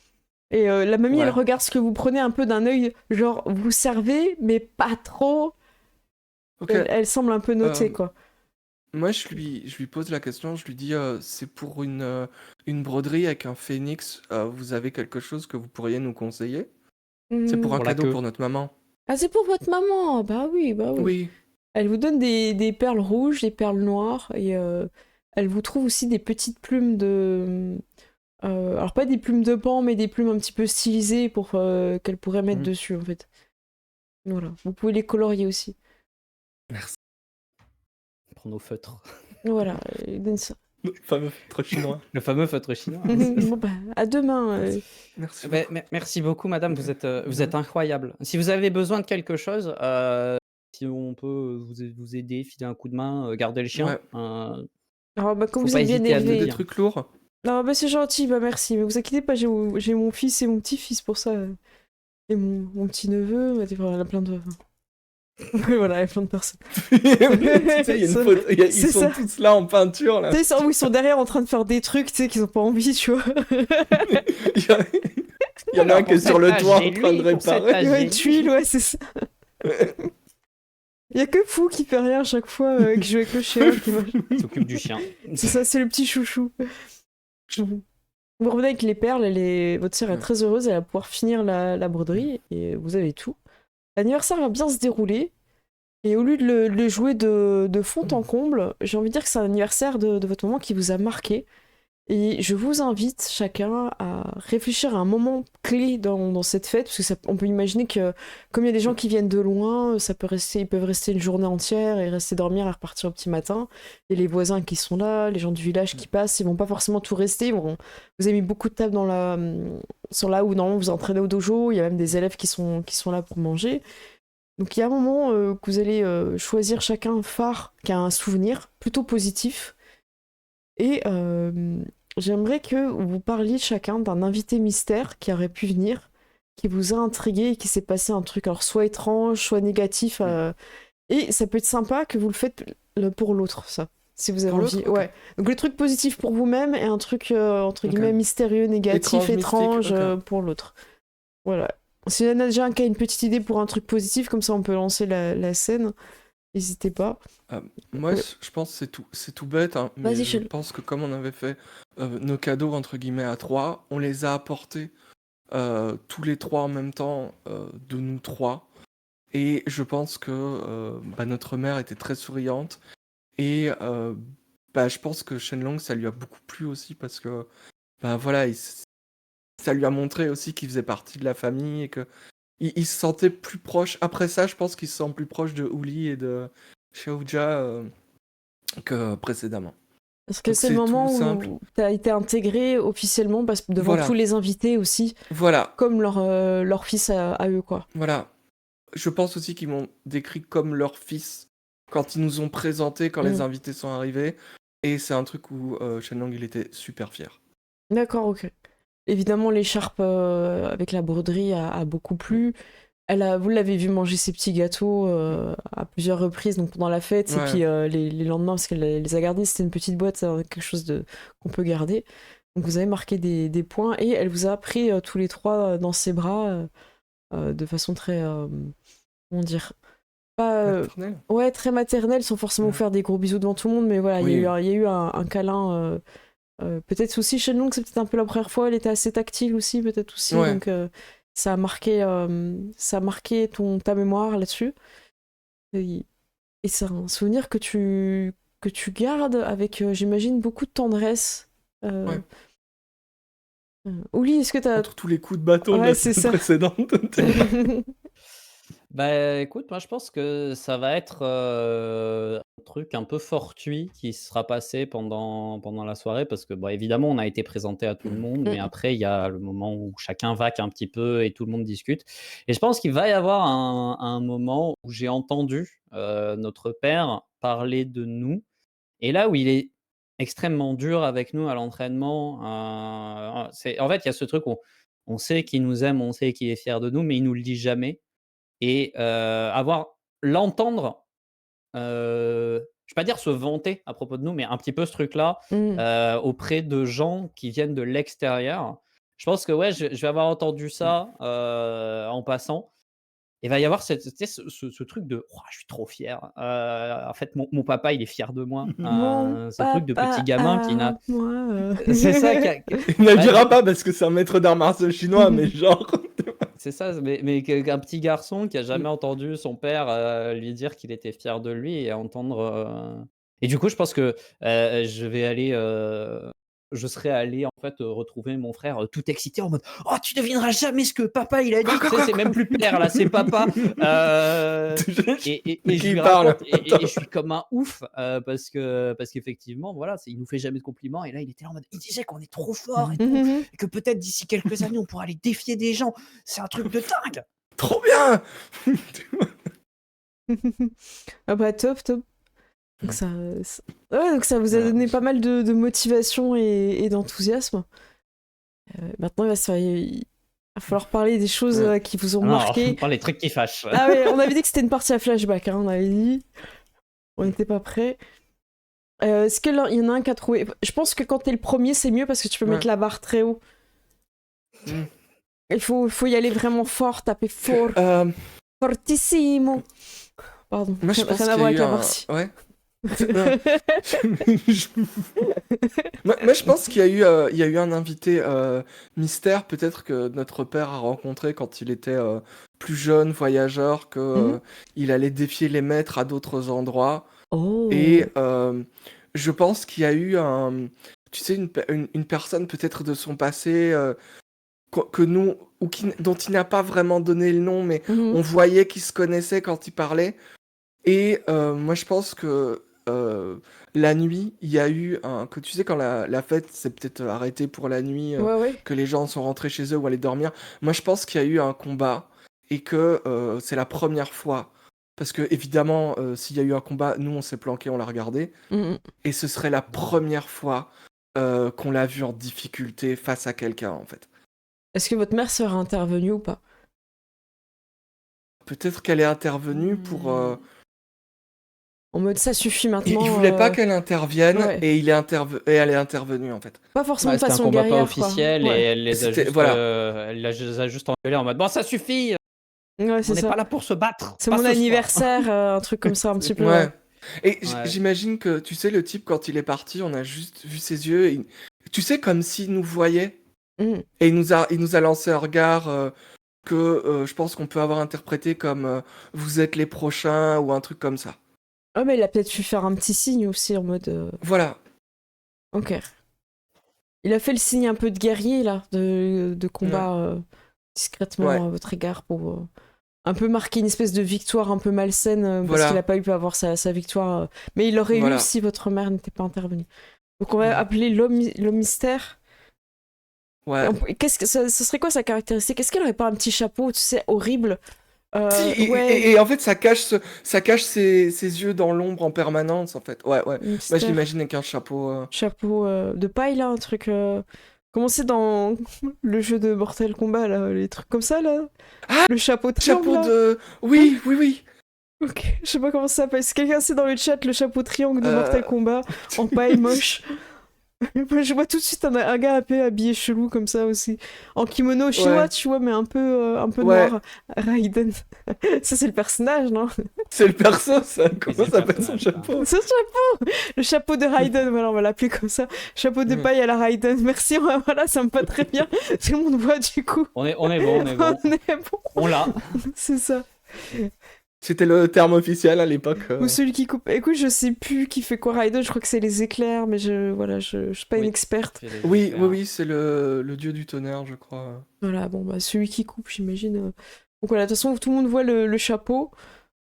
Et la mamie, elle Ouais. regarde ce que vous prenez un peu d'un œil, genre, vous servez, mais pas trop. Ok. Elle semble un peu notée, quoi. Moi, je lui pose la question, je lui dis, c'est pour une broderie avec un phénix, vous avez quelque chose que vous pourriez nous conseiller? C'est pour un Pour la cadeau queue. pour notre maman. Ah, c'est pour votre maman. Bah oui, bah oui. Oui. Elle vous donne des perles rouges, des perles noires, et elle vous trouve aussi des petites plumes de... alors pas des plumes de pan, mais des plumes un petit peu stylisées pour qu'elle pourrait mettre dessus, en fait. Voilà, vous pouvez les colorier aussi. Merci. Pour nos feutres. Voilà, donne ça. Le fameux feutre chinois. Le fameux feutre chinois. Bon bah, à demain. Merci Bah, beaucoup. merci beaucoup, madame. Vous êtes incroyable. Si vous avez besoin de quelque chose, si on peut vous aider, filer un coup de main, garder le chien. Ouais. Alors bah, quand Faut vous pas êtes bien hésiter à nous élevé. Des dire. trucs lourds. Non, bah c'est gentil, bah merci. Mais vous inquiétez pas, j'ai mon fils et mon petit-fils pour ça. Et mon petit-neveu, elle a plein de... voilà, il y a plein de personnes. Tu sais, il y a une photo, ils C'est sont ça. tous là en peinture, là. Tu sais, ils sont derrière en train de faire des trucs, tu sais, qu'ils ont pas envie, tu vois. Il y, a- il y en a un qui est sur le toit en train de réparer. Ouais, tuile, ouais, c'est ça. Il y a que Fou qui fait rien à chaque fois, qui joue avec le chien. Il s'occupe du chien. C'est ça, c'est le petit chouchou. Vous revenez avec les perles, votre sœur est très heureuse, elle va pouvoir finir la broderie, et vous avez tout. L'anniversaire va bien se dérouler, et au lieu de le jouer de fond en comble, j'ai envie de dire que c'est un anniversaire de votre maman qui vous a marqué. Et je vous invite chacun à réfléchir à un moment clé dans cette fête, parce que on peut imaginer que comme il y a des gens qui viennent de loin, ils peuvent rester une journée entière et rester dormir et repartir au petit matin. Et les voisins qui sont là, les gens du village qui passent, ils vont pas forcément tout rester. Vous avez mis beaucoup de tables sur là où normalement vous entraînez au dojo, il y a même des élèves qui sont là pour manger. Donc il y a un moment que vous allez choisir chacun un phare qui a un souvenir plutôt positif. Et j'aimerais que vous parliez chacun d'un invité mystère qui aurait pu venir, qui vous a intrigué et qui s'est passé un truc, alors soit étrange, soit négatif. Et ça peut être sympa que vous le faites pour l'autre, ça, si vous avez Pour envie. l'autre, ok. Ouais. Donc le truc positif pour vous-même et un truc, entre guillemets, mystérieux, négatif, Étrange, étrange mystique, ok. pour l'autre. Voilà. Si il y en a déjà un qui a une petite idée pour un truc positif, comme ça on peut lancer la scène, n'hésitez pas. Moi, Ouais. je pense que c'est tout bête, hein, mais Vas-y, je Chel. pense que comme on avait fait nos cadeaux, entre guillemets, à 3, on les a apportés tous les 3 en même temps, de nous 3. Et je pense que notre mère était très souriante. Et je pense que Shenlong, ça lui a beaucoup plu aussi parce que voilà, ça lui a montré aussi qu'il faisait partie de la famille et que il se sentait plus proche. Après ça, je pense qu'il se sent plus proche de Uli et de Xiaoja que précédemment. Parce que Donc c'est le c'est moment tout simple. où tu as été intégré officiellement devant Voilà. tous les invités aussi, Voilà, comme leur fils à eux, quoi. voilà. Je pense aussi qu'ils m'ont décrit comme leur fils quand ils nous ont présenté, quand les invités sont arrivés. Et c'est un truc où Shenlong, il était super fier. D'accord, ok. Évidemment, l'écharpe avec la broderie a beaucoup plu. Vous l'avez vu manger ses petits gâteaux à plusieurs reprises donc pendant la fête, et Ouais. puis les lendemains, parce qu'elle les a gardés, c'était une petite boîte, quelque chose qu'on peut garder. Donc vous avez marqué des points, et elle vous a pris tous les trois dans ses bras de façon très... comment dire, pas, Maternelle. ouais, très maternelle, sans forcément vous faire des gros bisous devant tout le monde, mais voilà, Oui. il y a eu un câlin. Peut-être aussi Shenlong, c'est peut-être un peu la première fois, elle était assez tactile aussi, peut-être aussi, Ouais. donc ça a marqué ta mémoire là-dessus. Et c'est un souvenir que tu gardes avec, j'imagine, beaucoup de tendresse. Ouais. Oli, est-ce que t'as... Entre tous les coups de bâton de Ouais, la c'est semaine ça. précédente. Bah, écoute, moi je pense que ça va être, un truc un peu fortuit qui sera passé pendant la soirée parce que, bah, évidemment, on a été présenté à tout le monde, mais Mm. après il y a le moment où chacun vaque un petit peu et tout le monde discute et je pense qu'il va y avoir un moment où j'ai entendu, notre père parler de nous et là où il est extrêmement dur avec nous à l'entraînement, c'est en fait, il y a ce truc où on sait qu'il nous aime, on sait qu'il est fier de nous, mais il nous le dit jamais et l'entendre, je vais pas dire se vanter à propos de nous, mais un petit peu ce truc-là, Mm. auprès de gens qui viennent de l'extérieur. Je pense que ouais, je vais avoir entendu ça, en passant. Il va y avoir cette tu sais, ce truc de: «Ouah, je suis trop fier, en fait, mon papa, il est fier de moi». Mon Ce truc de petit papa gamin qui à n'a moi. c'est ça qui Il ne le bah, dira pas parce que c'est un maître d'arts martiaux chinois, mais genre. c'est ça, qu'un petit garçon qui a jamais entendu son père, lui dire qu'il était fier de lui et entendre, et du coup, je pense que, je vais aller, je serais allé en fait, retrouver mon frère, tout excité en mode: «Oh tu devineras jamais ce que papa il a dit!» Quoi, Tu quoi, sais, quoi, c'est même quoi. plus père là, c'est papa, De et je qui il lui parle? raconte et je suis comme un ouf, parce qu'effectivement voilà, il nous fait jamais de compliments et là il était là en mode: «Il disait qu'on est trop fort et tout et que peut-être d'ici quelques années on pourra aller défier des gens. C'est un truc de dingue!» Trop bien! Ah bah top, top. Donc ouais, donc ça vous a donné pas mal de motivation et d'enthousiasme. Maintenant, il va falloir parler des choses qui vous ont Ah non, marqué. pas les trucs qui fâchent. Ah ouais, on avait dit que c'était une partie à flashback, hein, on avait dit. On n'était pas prêts. Est-ce qu'il y en a un qui a trouvé... Je pense que quand t'es le premier, c'est mieux parce que tu peux mettre la barre très haut. Mm. Il faut y aller vraiment fort, taper fort. Euh, Fortissimo. Pardon, Moi, je pense rien à qu'il y voir a avec eu la un. barre-ci. Ouais. Moi, je pense qu'il y a eu un invité mystère, peut-être que notre père a rencontré quand il était plus jeune, voyageur, que il allait défier les maîtres à d'autres endroits. Oh. Et je pense qu'il y a eu tu sais, une personne peut-être de son passé que nous, dont il n'a pas vraiment donné le nom, mais on voyait qu'il se connaissait quand il parlait. Et moi, je pense que la nuit, il y a eu que tu sais, quand la fête s'est peut-être arrêtée pour la nuit, Ouais. que les gens sont rentrés chez eux ou allaient dormir, moi, je pense qu'il y a eu un combat et que c'est la première fois. Parce que, évidemment, s'il y a eu un combat, nous, on s'est planqué, on l'a regardé. Et ce serait la première fois qu'on l'a vu en difficulté face à quelqu'un, en fait. Est-ce que votre mère sera intervenue ou pas? Peut-être qu'elle est intervenue pour. En mode ça suffit maintenant. Il voulait pas qu'elle intervienne ouais. et elle est intervenue en fait. Pas forcément Ouais, de c'était un façon combat pas guerrière, officiel quoi. et Ouais. elle les a C'était- juste, voilà. elle les a juste engueulés en mode: «Bon, ça suffit, Ouais, on c'est n'est ça. pas là pour se battre, C'est pas mon ce soir». anniversaire, un truc comme ça, un petit peu. Ouais. Et Ouais. j'imagine que, tu sais, le type, quand il est parti, on a juste vu ses yeux. Tu sais, comme s'il nous voyait. Et il nous a lancé un regard que je pense qu'on peut avoir interprété comme vous êtes les prochains ou un truc comme ça. Oh, mais il a peut-être pu faire un petit signe aussi en mode. Voilà. Ok. Il a fait le signe un peu de guerrier là, de combat discrètement Ouais. à votre égard pour un peu marquer une espèce de victoire un peu malsaine parce Voilà. qu'il a pas eu pu avoir sa victoire. Mais il aurait Voilà. eu si votre mère n'était pas intervenue. Donc on va appeler l'homme mystère. Ouais. Qu'est-ce que ce serait quoi sa caractéristique? Est-ce qu'elle aurait pas un petit chapeau, tu sais, horrible? Si, Ouais. et en fait, ça cache ses yeux dans l'ombre en permanence, en fait. Ouais. Moi, Mystère. je l'imagine avec un chapeau. Chapeau de paille là, un truc. Comment c'est dans le jeu de Mortal Kombat là, les trucs comme ça là? Ah, le chapeau triangle chapeau là. de. Oui. Ok, je sais pas comment ça s'appelle. Si quelqu'un sait dans le chat le chapeau triangle de Mortal Kombat en paille moche. Moi, je vois tout de suite un gars un peu habillé chelou comme ça aussi. En kimono chinois, Ouais. tu vois, mais un peu Ouais. noir. Raiden. Ça, c'est le personnage, non? C'est le perso, ça. c'est Comment le s'appelle son personnage, chapeau? Son chapeau! Le chapeau de Raiden, voilà, on va l'appeler comme ça. Chapeau de paille à la Raiden. Merci, voilà, ça me va très bien. Tout le monde voit du coup. On est bon, on est bon. On est bon. On l'a. C'est ça. C'était le terme officiel à l'époque. Ou celui qui coupe. Écoute, je sais plus qui fait quoi Raiden, je crois que c'est les éclairs, mais je suis pas une Oui. experte. Oui, c'est le dieu du tonnerre, je crois. Voilà, bon, bah celui qui coupe, j'imagine. Donc voilà, de toute façon, tout le monde voit le chapeau.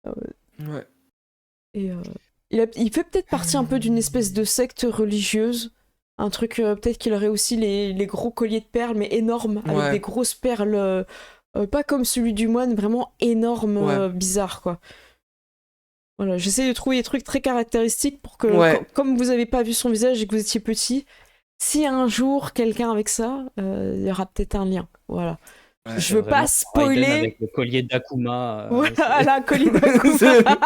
Ouais. Et il fait peut-être partie un peu d'une espèce de secte religieuse. Un truc, peut-être qu'il aurait aussi les gros colliers de perles, mais énormes, avec des grosses perles, pas comme celui du moine, vraiment énormes, bizarres, quoi. Voilà, j'essaie de trouver des trucs très caractéristiques pour que, comme vous avez pas vu son visage et que vous étiez petit, si un jour quelqu'un avec ça, il y aura peut-être un lien. Voilà. Ouais, je veux pas spoiler. Avec le collier d'Akuma. Voilà, collier d'Akuma.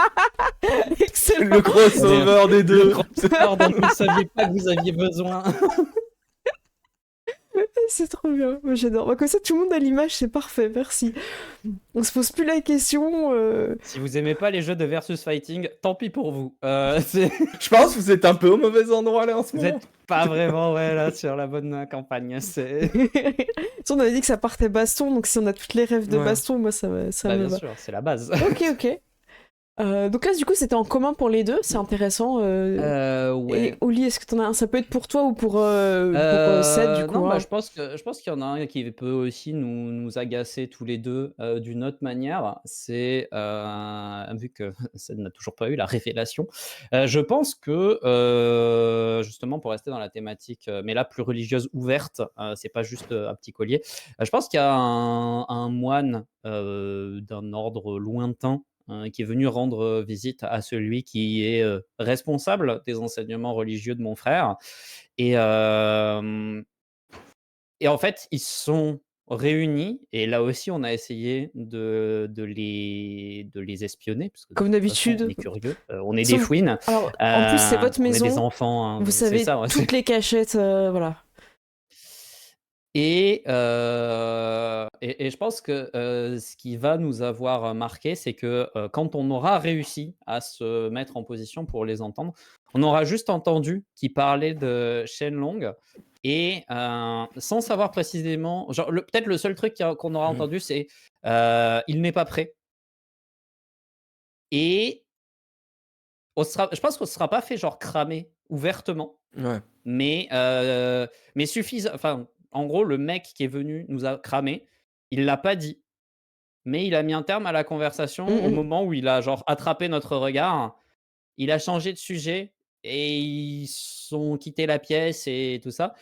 Excellent. Le crossover des deux. Le crossover dont vous ne saviez pas que vous aviez besoin. C'est trop bien, moi j'adore. Comme ça, tout le monde a l'image, c'est parfait, merci. On se pose plus la question. Si vous aimez pas les jeux de versus fighting, tant pis pour vous. Je pense que vous êtes un peu au mauvais endroit là en ce moment. Vous êtes pas vraiment là sur la bonne campagne. On avait dit que ça partait baston, donc si on a toutes les rêves de baston, moi ça me va. Bien sûr, c'est la base. Ok. Donc là, du coup, c'était en commun pour les deux, c'est intéressant. Ouais. Et Oli, est-ce que t'en as un? Ça peut être pour toi ou pour Seth, du coup. Non, je pense qu'il y en a un qui peut aussi nous agacer tous les deux d'une autre manière. C'est, vu que Seth n'a toujours pas eu la révélation, je pense que, justement, pour rester dans la thématique, mais là, plus religieuse, ouverte, c'est pas juste un petit collier. Je pense qu'il y a un moine d'un ordre lointain qui est venu rendre visite à celui qui est responsable des enseignements religieux de mon frère. Et en fait, ils sont réunis, et là aussi, on a essayé de les espionner. Parce que comme d'habitude. On est curieux, on est des fouines. Alors, en plus, c'est votre maison. On est des enfants. Hein, vous savez ça, toutes les cachettes, voilà. Et je pense que ce qui va nous avoir marqué, c'est que quand on aura réussi à se mettre en position pour les entendre, on aura juste entendu qu'ils parlaient de Shenlong, et sans savoir précisément, genre peut-être le seul truc qu'on aura entendu, c'est il n'est pas prêt. Et je pense qu'on ne sera pas fait genre cramer ouvertement, mais suffisant. Enfin, en gros, le mec qui est venu nous a cramé, il l'a pas dit, mais il a mis un terme à la conversation au moment où il a genre attrapé notre regard. Il a changé de sujet et ils sont quittés la pièce et tout ça.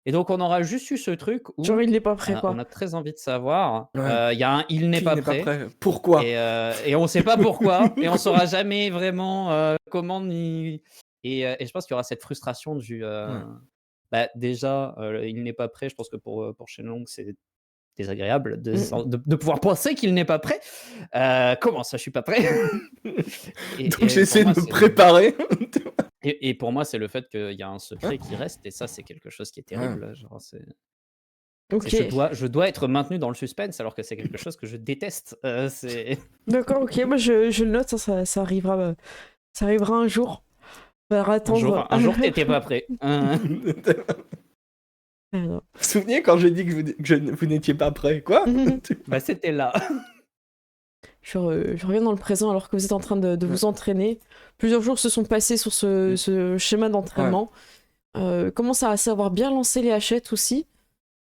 Et donc on aura juste eu ce truc où genre il n'est pas prêt, quoi. On a très envie de savoir. Il y a un il n'est pas prêt. Pourquoi? Et on sait pas pourquoi, et on saura jamais vraiment comment ni. Et je pense qu'il y aura cette frustration du. Déjà, il n'est pas prêt. Je pense que pour Shenlong, c'est désagréable de pouvoir penser qu'il n'est pas prêt. Comment ça, je suis pas prêt? Donc j'essaie de me préparer. Et pour moi, c'est le fait qu'il y a un secret qui reste, et ça, c'est quelque chose qui est terrible. Genre, je dois être maintenu dans le suspense, alors que c'est quelque chose que je déteste. D'accord, ok, moi je le note, ça arrivera un jour. Attendre. Un jour, t'étais pas prêt. Vous vous souvenez quand j'ai dit que vous n'étiez pas prêt, quoi? C'était là. Je reviens dans le présent alors que vous êtes en train de vous entraîner. Plusieurs jours se sont passés sur ce schéma d'entraînement. Commence à savoir bien lancer les hachettes aussi.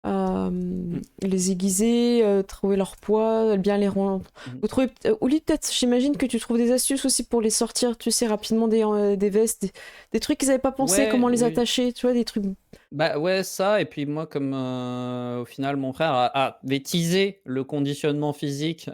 Les aiguiser, trouver leur poids, bien les rendre. Vous trouvez, Oli, peut-être, j'imagine que tu trouves des astuces aussi pour les sortir, tu sais, rapidement des vestes, des trucs qu'ils n'avaient pas pensé, comment les attacher, tu vois, des trucs. Ça, et puis moi, comme au final mon frère avait teasé le conditionnement physique,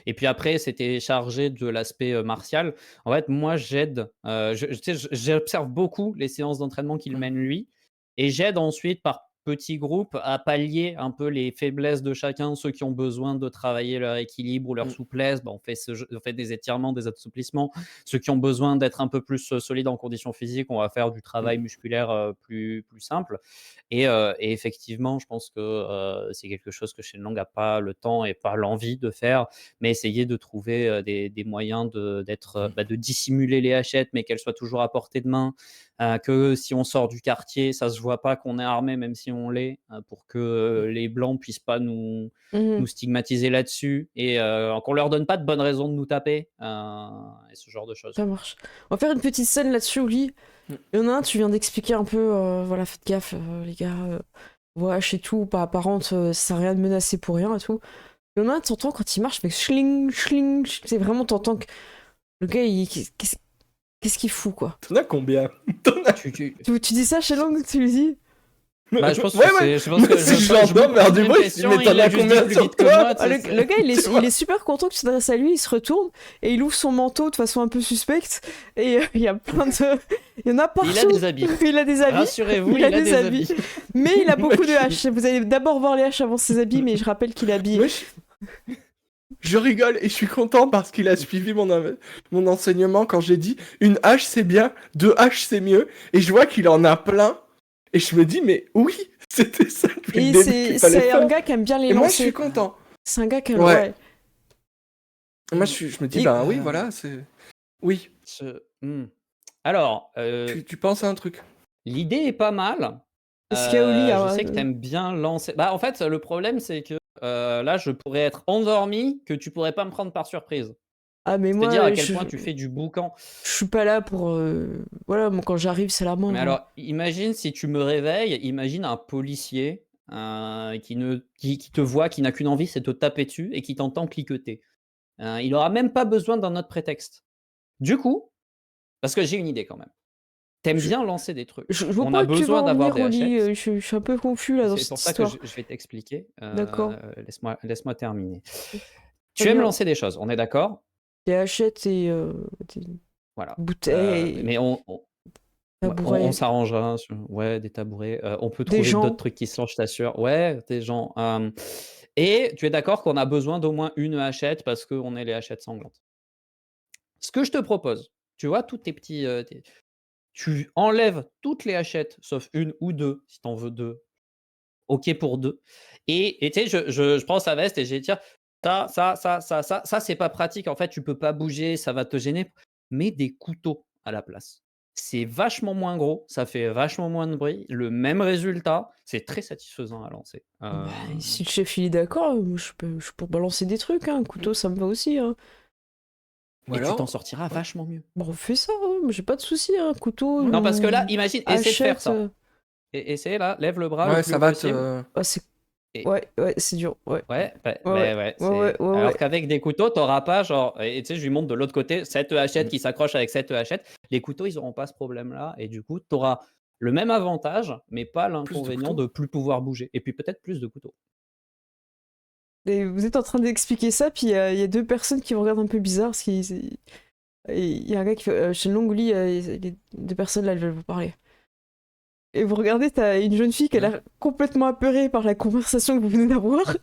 et puis après c'était chargé de l'aspect martial. En fait, moi j'aide, j'observe beaucoup les séances d'entraînement qu'il mène lui, et j'aide ensuite par petits groupes à pallier un peu les faiblesses de chacun, ceux qui ont besoin de travailler leur équilibre ou leur souplesse, on fait des étirements, des assouplissements. Ceux qui ont besoin d'être un peu plus solides en conditions physiques, on va faire du travail musculaire plus simple. Et effectivement, je pense que c'est quelque chose que Shenlong n'a pas le temps et pas l'envie de faire, mais essayer de trouver des moyens de dissimuler les hachettes, mais qu'elles soient toujours à portée de main, que si on sort du quartier, ça se voit pas qu'on est armé, même si on l'est, pour que les blancs puissent pas nous stigmatiser là-dessus, et qu'on leur donne pas de bonnes raisons de nous taper, et ce genre de choses. Ça marche. On va faire une petite scène là-dessus, Oli. Il y en a un, tu viens d'expliquer un peu, voilà, faites gaffe, les gars, vos haches et tout, pas apparentes, ça sert à rien de menacer pour rien et tout. Il y en a un, t'entends quand il marche, fait schling, schling, c'est vraiment, t'entends que le gars, qu'est-ce qu'il fout, quoi. T'en as combien? Tu dis ça chez Long, tu lui dis? Bah, je pense que Ouais. je pense que Si je j'entends faire du j'ai bruit, je dis, l'impression, mais t'en il a as juste dit combien plus sur vite que toi? moi, tu sais, Le gars, il est super content que tu t'adresses à lui, il se retourne et il ouvre son manteau de façon un peu suspecte et il y a plein de... Il y en a partout. Il a des habits. Il a des habits. Rassurez-vous, il a des habits. Mais il a beaucoup de haches. Vous allez d'abord voir les haches avant ses habits, mais je rappelle qu'il est habillé. Moi, je rigole et je suis content parce qu'il a suivi mon enseignement quand j'ai dit une hache c'est bien, 2 haches c'est mieux. Et je vois qu'il en a plein. Et je me dis, mais oui, c'était ça depuis Et le début qu'il fallait c'est un faire. gars qui aime bien les Et moi, je lancer. suis content. C'est un gars qui aime... Ouais. Ouais. Moi, je me dis, Et- bah oui, voilà, c'est... Oui, Alors, tu penses à un truc. l'idée est pas mal. Est-ce qu'il y a Oli, Je sais que t'aimes bien lancer. Bah, en fait, le problème, c'est que là, je pourrais être endormi, que tu pourrais pas me prendre par surprise. Ah, mais C'est moi, dire à quel point tu fais du boucan. je suis pas là pour... Voilà, moi, quand j'arrive, c'est la main. Mais alors, imagine si tu me réveilles, imagine un policier qui te voit, qui n'a qu'une envie, c'est de te taper dessus et qui t'entend cliqueter. Il aura même pas besoin d'un autre prétexte. Du coup, parce que j'ai une idée quand même. T'aimes bien lancer des trucs. Je vois On pas a où tu veux besoin en d'avoir venir, des Oli. hachettes. Je suis un peu confus là dans C'est cette pour ça que histoire. je vais t'expliquer. D'accord. Laisse-moi terminer. Très Tu aimes bien. lancer des choses, on est d'accord? Des hachettes et des Voilà. bouteilles, Mais on tabourets. on s'arrangera. Ouais, des tabourets. On peut Des trouver gens. d'autres trucs qui se lancent, je t'assure. Ouais, des gens. Et tu es d'accord qu'on a besoin d'au moins une hachette parce qu'on est les hachettes sanglantes. Ce que je te propose, tu vois, tous tes petits. Tu enlèves toutes les hachettes, sauf une ou deux, si t'en veux deux. OK pour deux. Et tu sais, je prends sa veste et j'ai dit: «Tiens, ça, c'est pas pratique. En fait, tu peux pas bouger, ça va te gêner. Mets des couteaux à la place. C'est vachement moins gros, ça fait vachement moins de bruit, le même résultat, c'est très satisfaisant à lancer». Bah, si le chef il est d'accord, moi, je peux balancer des trucs. Hein. Un couteau, ça me va aussi. Hein. Et tu t'en sortiras vachement mieux. Bon, on fait ça. Hein. Moi, j'ai pas de souci. Hein. Couteau. Non, parce que là, imagine, essaie de faire hachette. ça. Et essaie là, lève le bras le Ouais, plus ça haut va possible. Ah, c'est... Et- Ouais, c'est dur. Ouais. Ouais, Ouais, c'est- ouais. Alors qu'avec des couteaux, t'auras pas genre. Et tu sais, je lui montre de l'autre côté cette hachette qui s'accroche avec cette hachette. Les couteaux, ils auront pas ce problème-là. Et du coup, t'auras le même avantage, mais pas l'inconvénient couteaux. de plus pouvoir bouger. Et puis peut-être plus de couteaux. Et vous êtes en train d'expliquer ça, puis il y a deux personnes qui me regardent un peu bizarre. Parce qu'il il y a un gars qui fait chez Longoli, les deux personnes là, elles veulent vous parler. Et vous regardez, t'as une jeune fille qui a l'air complètement apeurée par la conversation que vous venez d'avoir.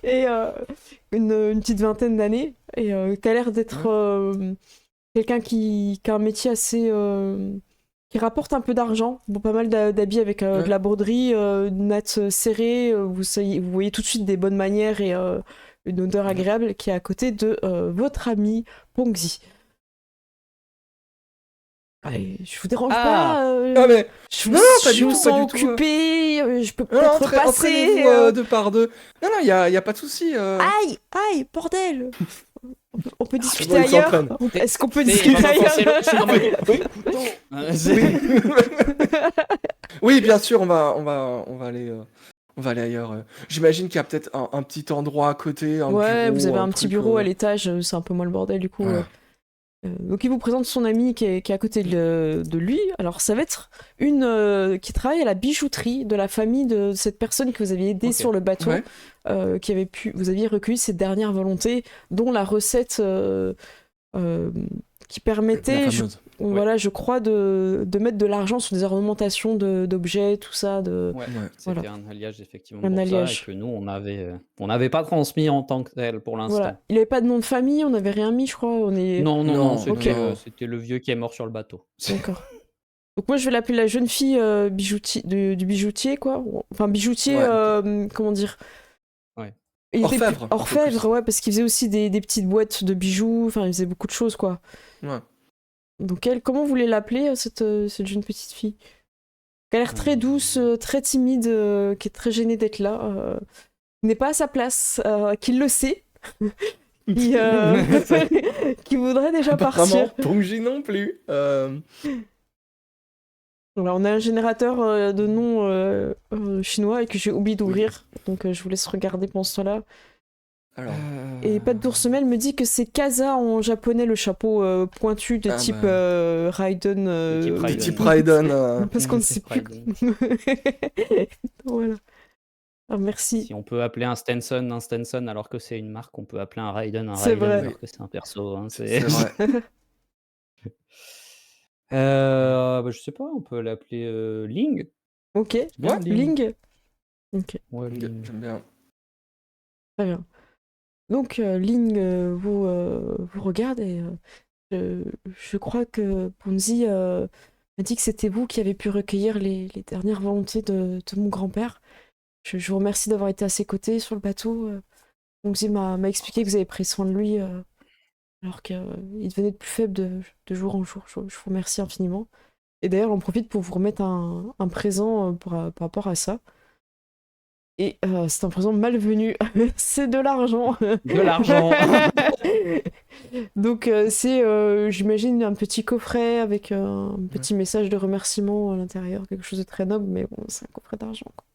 Et une petite vingtaine d'années. Et qui a l'air d'être quelqu'un qui a un métier assez. Qui rapporte un peu d'argent. Bon, pas mal d'habits avec de la broderie, une natte serrée. Vous voyez tout de suite des bonnes manières et une odeur agréable qui est à côté de votre ami Pongzi. Allez, je vous dérange pas. Ah, mais... Je Non, pas du me tout, sens pas du tout. occupée. Je peux Non, peut-être passer. entraînez-vous deux par deux. Non, il y a pas de souci. Aïe, bordel. On peut discuter bon, il ailleurs. s'entraîne. Est-ce qu'on peut C'est- discuter vraiment, ailleurs c'est en mode, couteau. Oui, bien sûr, on va aller ailleurs. J'imagine qu'il y a peut-être un petit endroit à côté, un Ouais, bureau, vous avez un petit truc, bureau à l'étage, c'est un peu moins le bordel du coup. Ouais. Donc il vous présente son ami qui est à côté de lui. Alors ça va être une qui travaille à la bijouterie de la famille de cette personne que vous aviez aidé Ok. sur le bateau, Ouais. vous aviez recueilli ses dernières volontés, dont la recette qui permettait, La fameuse. voilà, je crois, de mettre de l'argent sur des ornementations d'objets, tout ça. Ouais, Ouais. c'était Voilà. un alliage effectivement Un pour alliage. ça et que nous on n'avait pas transmis en tant que tel pour l'instant. Voilà. Il avait pas de nom de famille, on n'avait rien mis, je crois. On est... Non, c'était ok. c'était le vieux qui est mort sur le bateau. D'accord. Donc moi je vais l'appeler la jeune fille du bijoutier, quoi. Enfin bijoutier, Ouais. comment dire. Ouais. Il était Orfèvre, un peu orfèvre, plus. ouais, parce qu'il faisait aussi des petites boîtes de bijoux, enfin il faisait beaucoup de choses, quoi. Ouais. Donc comment vous voulez l'appeler, cette jeune petite fille? Elle a l'air très douce, très timide, qui est très gênée d'être là, n'est pas à sa place, qu'il le sait, qui, qui voudrait déjà Apparemment, partir. Pongji non plus. Voilà, on a un générateur de noms chinois et que j'ai oublié d'ouvrir. Donc je vous laisse regarder pendant ce temps-là. Alors, Et Pat d'Oursemel me dit que c'est Kaza en japonais, le chapeau pointu de Ah type bah. Raiden. De type de Raiden. type Raiden. Parce qu'on ne De sait type plus. Raiden. Voilà. Ah, merci. Si on peut appeler un Stenson alors que c'est une marque, on peut appeler un Raiden C'est vrai. alors que c'est un perso. Hein, C'est vrai. Je sais pas, on peut l'appeler Ling. Ok. C'est bien, Ouais. Ling. Ling. Ok, Ouais, Ling. J'aime bien. très bien. Donc Ling vous regarde et je crois que Ponzi m'a dit que c'était vous qui avez pu recueillir les dernières volontés de mon grand-père. Je vous remercie d'avoir été à ses côtés sur le bateau. Ponzi m'a expliqué que vous avez pris soin de lui alors qu'il devenait de plus faible de jour en jour. Je vous remercie infiniment. Et d'ailleurs, j'en profite pour vous remettre un présent par rapport à ça. Et c'est un présent malvenu. C'est de l'argent. De l'argent. Donc c'est, j'imagine, un petit coffret avec un petit message de remerciement à l'intérieur, quelque chose de très noble, mais bon, c'est un coffret d'argent, quoi.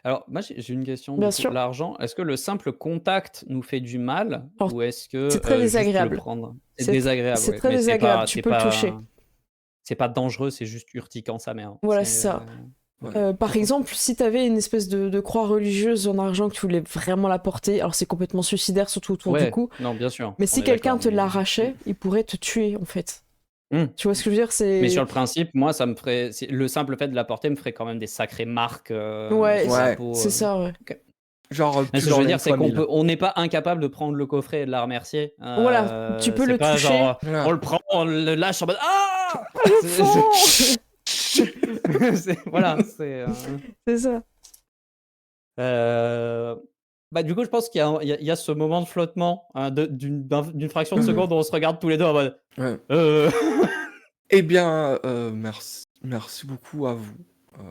Alors, moi, j'ai une question. Bien Du coup, sûr. l'argent, est-ce que le simple contact nous fait du mal Alors, ou est-ce que c'est très juste le désagréable. prendre, c'est C'est désagréable, c'est ouais. très Mais désagréable, tu peux le toucher. C'est pas dangereux, c'est juste urticant sa mère. Voilà, c'est ça. Ouais. Par exemple, si t'avais une espèce de croix religieuse en argent que tu voulais vraiment la porter, alors c'est complètement suicidaire, surtout autour du Ouais, cou, non, bien sûr. mais on si est quelqu'un d'accord, te mais- l'arrachait, il pourrait te tuer, en fait. Tu vois ce que je veux dire? Mais C'est... sur le principe, moi, ça me ferait. Le simple fait de la porter me ferait quand même des sacrées marques Ouais, sur la Ouais. peau. c'est ça, ouais. Genre, Mais tu ce que je veux l'enlèves dire, c'est fois qu'on 1000. on n'est pas incapable de prendre le coffret et de la remercier. Voilà, tu peux c'est le pas toucher. genre, Voilà. on le prend, on le lâche en mode Ah Enfant Voilà, c'est. C'est ça. Du coup, je pense qu'il y a ce moment de flottement hein, d'une fraction de seconde où on se regarde tous les deux en mode. Ouais. Euh, Eh bien, merci beaucoup à vous.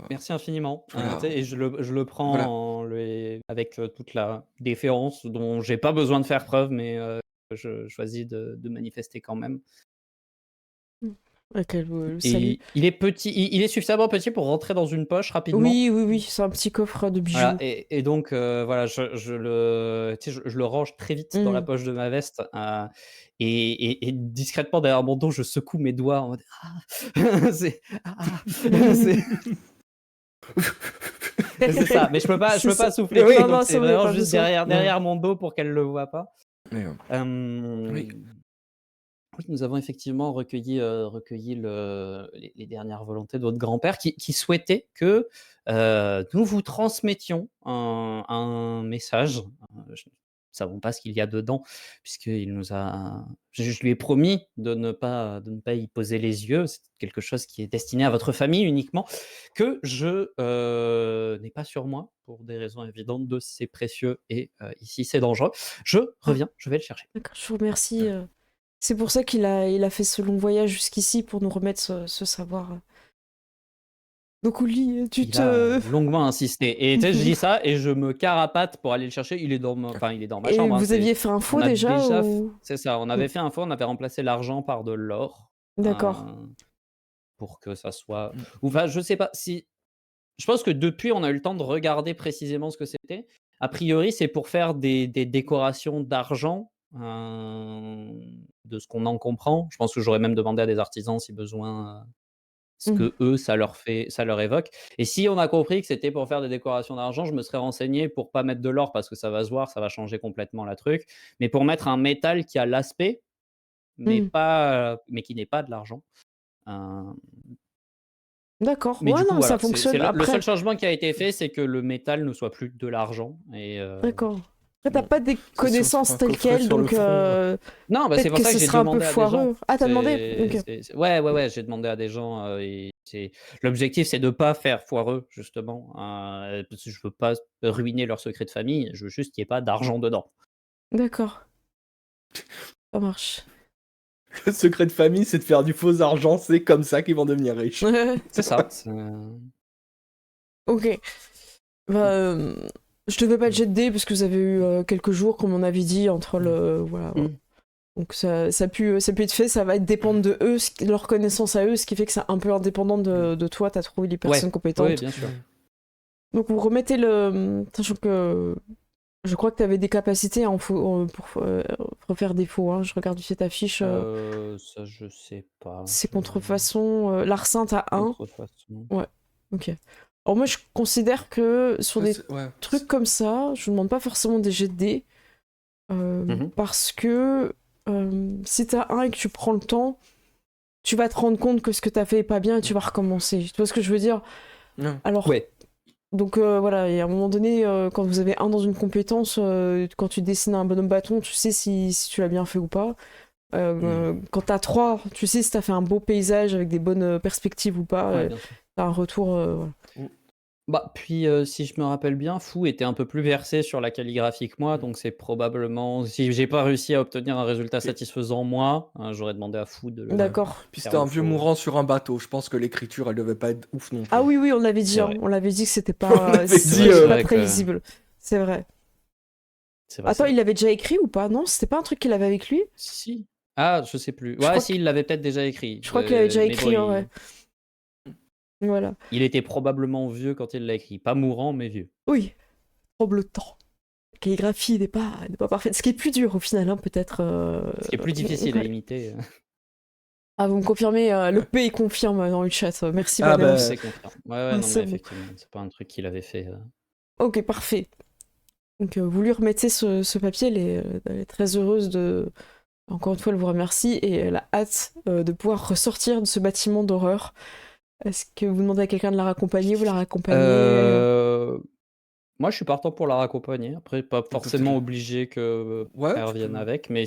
Merci infiniment. Voilà. Tu sais, et je le prends Voilà. avec toute la déférence dont j'ai pas besoin de faire preuve, mais je choisis de manifester quand même. Ok, le salut. Et il est petit, il est suffisamment petit pour rentrer dans une poche rapidement. Oui, c'est un petit coffre de bijoux. Voilà, et donc voilà, je le range très vite dans la poche de ma veste et discrètement derrière mon dos, je secoue mes doigts en mode c'est c'est ça, mais je peux pas souffler. Oui. Donc Non, c'est ça, vous avez vraiment pas juste besoin. derrière mon dos pour qu'elle le voit pas. Mais, oui. Oui, nous avons effectivement recueilli les dernières volontés de votre grand-père qui souhaitait que nous vous transmettions un message. Nous ne savons pas ce qu'il y a dedans, puisqu'il nous a. Je lui ai promis de ne pas y poser les yeux. C'est quelque chose qui est destiné à votre famille uniquement, que je n'ai pas sur moi, pour des raisons évidentes de c'est précieux et ici c'est dangereux. Je reviens, je vais le chercher. D'accord, je vous remercie. C'est pour ça qu'il a fait ce long voyage jusqu'ici pour nous remettre ce savoir. Donc Ouli, tu Il te... a longuement insisté. Et tu sais, je dis ça et je me carapate pour aller le chercher. Il est dans ma Et chambre. hein, vous c'est- aviez fait un faux on a déjà ou... C'est ça, on avait fait un faux, on avait remplacé l'argent par de l'or. D'accord. Pour que ça soit. Enfin, je sais pas si. Je pense que depuis, on a eu le temps de regarder précisément ce que c'était. A priori, c'est pour faire des décorations d'argent, de ce qu'on en comprend. Je pense que j'aurais même demandé à des artisans si besoin. Ce que eux, ça leur évoque. Et si on a compris que c'était pour faire des décorations d'argent, je me serais renseigné pour pas mettre de l'or parce que ça va se voir, ça va changer complètement la truc, mais pour mettre un métal qui a l'aspect, mais qui n'est pas de l'argent. D'accord. Mais Ouais, du coup, non, ça voilà, c'est fonctionne. le Après... seul changement qui a été fait, c'est que le métal ne soit plus de l'argent. D'accord. Après, t'as bon. pas des connaissances un telles coffret quelles, sur le donc front. Non, c'est peut-être pour que ça ce que j'ai sera un peu demandé à des gens. foireux. Ah, t'as demandé? Ok. Ouais, j'ai demandé à des gens. L'objectif, c'est de pas faire foireux, justement. Parce que je veux pas ruiner leur secret de famille. Je veux juste qu'il n'y ait pas d'argent dedans. D'accord. Ça marche. Le secret de famille, c'est de faire du faux argent. C'est comme ça qu'ils vont devenir riches. C'est ça. Ok. Bah, je devais pas le jet de dés parce que vous avez eu quelques jours, comme on avait dit, entre le... Voilà. Donc ça a pu être fait, ça va être dépendre de eux, leur connaissance à eux, ce qui fait que c'est un peu indépendant de toi, t'as trouvé les personnes Ouais, compétentes. bien sûr. Donc vous remettez sachant que je crois que t'avais des capacités pour refaire défaut, hein. Je regarde vite ta fiche, Ça, je sais pas. c'est contrefaçon, larcin t'as 1. Contrefaçon. Ouais, ok. Alors moi je considère que sur des Ouais. trucs comme ça, je vous demande pas forcément des jets de dés, parce que si t'as 1 et que tu prends le temps, tu vas te rendre compte que ce que t'as fait est pas bien et tu vas recommencer. Tu vois ce que je veux dire? Non. Alors, Ouais. donc voilà, et à un moment donné, quand vous avez 1 dans une compétence, quand tu dessines un bonhomme bâton, tu sais si tu l'as bien fait ou pas. Quand t'as 3, tu sais si t'as fait un beau paysage avec des bonnes perspectives ou pas. Ouais, bien sûr. T'as un retour. Voilà. Bah, puis si je me rappelle bien, Fou était un peu plus versé sur la calligraphie que moi, donc c'est probablement si j'ai pas réussi à obtenir un résultat satisfaisant moi, j'aurais demandé à Fou de le D'accord. Puis faire c'était un le vieux faux. mourant sur un bateau. Je pense que l'écriture, elle devait pas être ouf non plus. Ah oui, on l'avait dit, C'est hein. vrai. On l'avait dit que c'était On pas, l'avait c'était dit, pas vrai très que- lisible. C'est vrai. C'est vrai, Attends, c'est il l'avait déjà écrit ou pas? Non, c'était pas un truc qu'il avait avec lui? Si. Ah, je sais plus. crois Ouais, si, il l'avait peut-être déjà écrit. Je crois qu'il avait déjà Mais écrit, bon, ouais. Voilà. il était probablement vieux quand il l'a écrit. Pas mourant, mais vieux. Oui, trop le temps. La calligraphie n'est pas parfaite. Ce qui est plus dur au final, hein, peut-être. Ce qui est plus difficile à ouais. imiter. Ah, vous me confirmez, le P il confirme dans le chat. Merci, Ah, Banéos. bah, C'est confirmé. Ouais, non, c'est mais bon. effectivement, c'est pas un truc qu'il avait fait. Ok, parfait. Donc, vous lui remettez ce papier, elle est très heureuse de. Encore une fois, elle vous remercie et elle a hâte de pouvoir ressortir de ce bâtiment d'horreur. Est-ce que vous demandez à quelqu'un de la raccompagner? Vous la raccompagnez? Moi, je suis partant pour la raccompagner. Après, pas forcément obligé que Ouais, Frère tu vienne peux. avec, mais